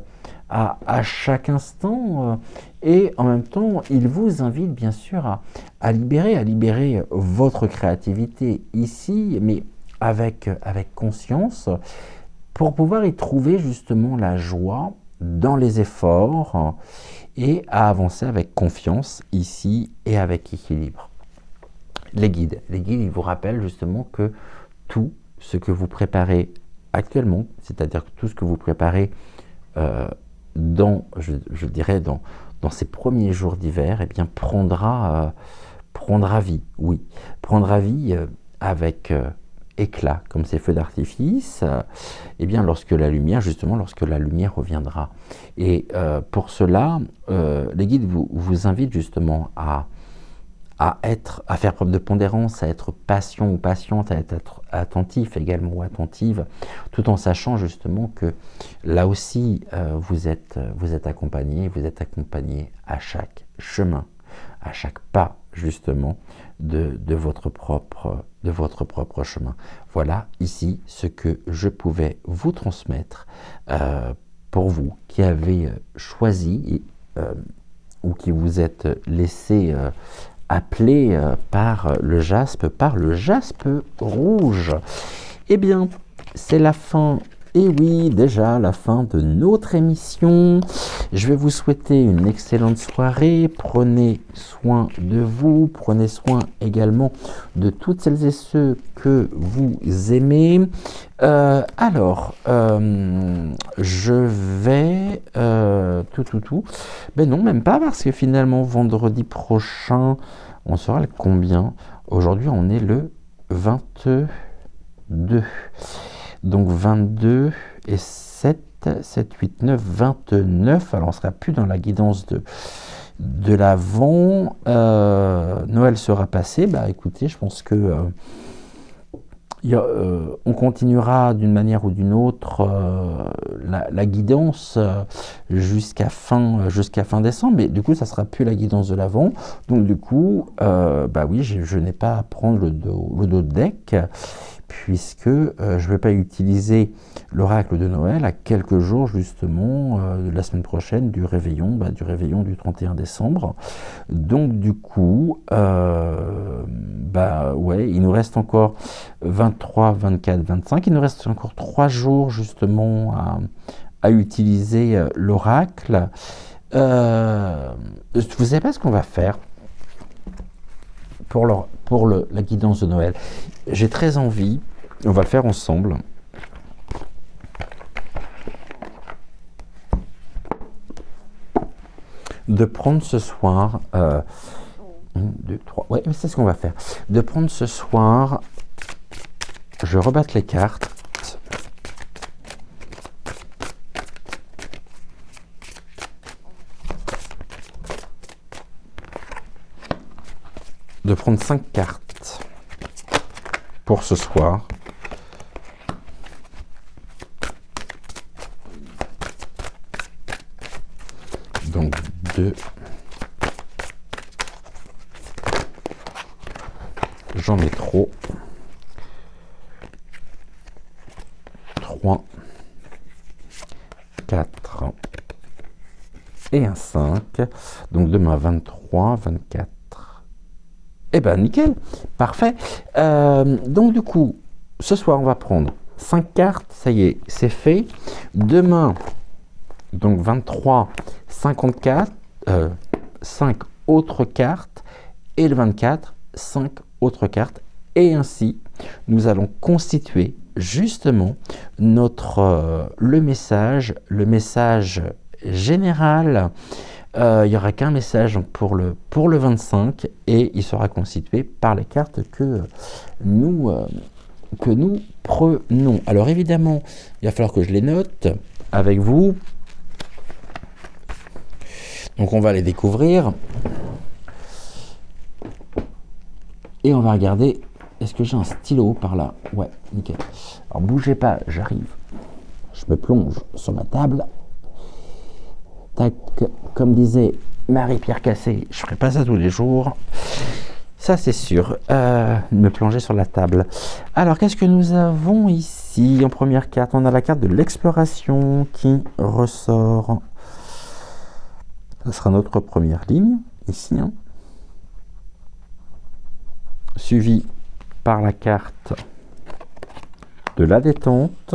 à chaque instant, et en même temps, il vous invite bien sûr à libérer votre créativité ici, mais avec conscience, pour pouvoir y trouver justement la joie dans les efforts et à avancer avec confiance ici et avec équilibre. Les guides, ils vous rappellent justement que tout ce que vous préparez actuellement, c'est-à-dire tout ce que vous préparez dans ces premiers jours d'hiver, prendra vie, oui, prendra vie avec éclat, comme ces feux d'artifice, lorsque la lumière reviendra. Et pour cela, les guides vous invitent justement à à faire preuve de pondérance, à être patient ou patiente, à être attentif également ou attentive, tout en sachant justement que là aussi, vous êtes accompagné à chaque chemin, à chaque pas justement de votre propre chemin. Voilà ici ce que je pouvais vous transmettre pour vous qui avez choisi ou qui vous êtes laissé appelé par le jaspe rouge. Eh bien, c'est la fin. Et oui, déjà la fin de notre émission. Je vais vous souhaiter une excellente soirée. Prenez soin de vous. Prenez soin également de toutes celles et ceux que vous aimez. Je vais... Ben non, même pas, parce que finalement, vendredi prochain, on sera le combien? Aujourd'hui, on est le 22. Donc 22 et 7, 8, 9, 29. Alors on ne sera plus dans la guidance de l'Avent. Noël sera passé. Bah écoutez, je pense que on continuera d'une manière ou d'une autre la guidance jusqu'à fin décembre. Mais du coup, ça ne sera plus la guidance de l'Avent. Donc du coup, bah oui, je n'ai pas à prendre le dos de deck, puisque je ne vais pas utiliser l'oracle de Noël à quelques jours justement de la semaine prochaine du réveillon du 31 décembre. Donc du coup, ouais, il nous reste encore 23, 24, 25. Il nous reste encore 3 jours justement à utiliser l'oracle. Vous savez pas ce qu'on va faire pour la guidance de Noël. J'ai très envie, on va le faire ensemble, de prendre ce soir, 1, 2, 3, ouais, c'est ce qu'on va faire, de prendre ce soir, je rebatte les cartes, de prendre 5 cartes pour ce soir. Donc 2. J'en ai trop. 3. 4. Et un 5. Donc demain 23, 24. Eh ben nickel, parfait. Donc du coup, ce soir on va prendre 5 cartes, ça y est, c'est fait. Demain, donc 23, 54, 5 autres cartes. Et le 24, 5 autres cartes. Et ainsi, nous allons constituer justement le message général. Il n'y aura qu'un message pour le 25 et il sera constitué par les cartes que nous prenons. Alors évidemment, il va falloir que je les note avec vous. Donc on va les découvrir. Et on va regarder, est-ce que j'ai un stylo par là? Ouais, nickel. Alors bougez pas, j'arrive. Je me plonge sur ma table. Tac, comme disait Marie-Pierre Cassé, je ne ferai pas ça tous les jours. Ça, c'est sûr. Me plonger sur la table. Alors, qu'est-ce que nous avons ici? En première carte, on a la carte de l'exploration qui ressort. Ça sera notre première ligne, ici. Hein. Suivi par la carte de la détente.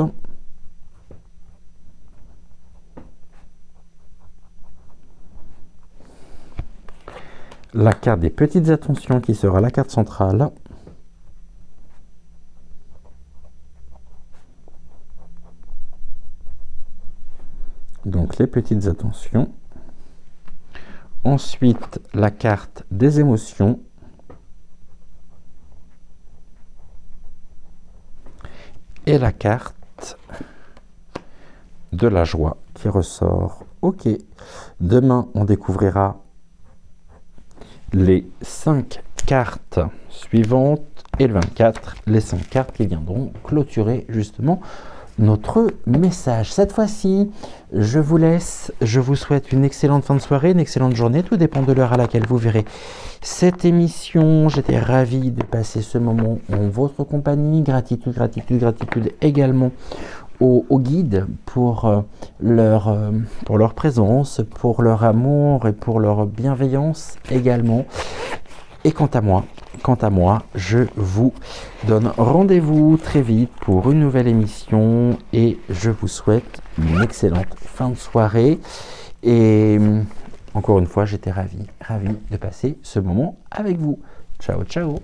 La carte des petites attentions qui sera la carte centrale. Donc les petites attentions. Ensuite, la carte des émotions. Et la carte de la joie qui ressort. Ok. Demain, on découvrira les 5 cartes suivantes et le 24, les 5 cartes qui viendront clôturer justement notre message. Cette fois-ci, je vous laisse, je vous souhaite une excellente fin de soirée, une excellente journée, tout dépend de l'heure à laquelle vous verrez cette émission. J'étais ravi de passer ce moment en votre compagnie. Gratitude, gratitude, gratitude également aux guides pour leur présence, pour leur amour et pour leur bienveillance également. Et quant à moi, je vous donne rendez-vous très vite pour une nouvelle émission et je vous souhaite une excellente fin de soirée. Et encore une fois, j'étais ravi de passer ce moment avec vous. Ciao, ciao!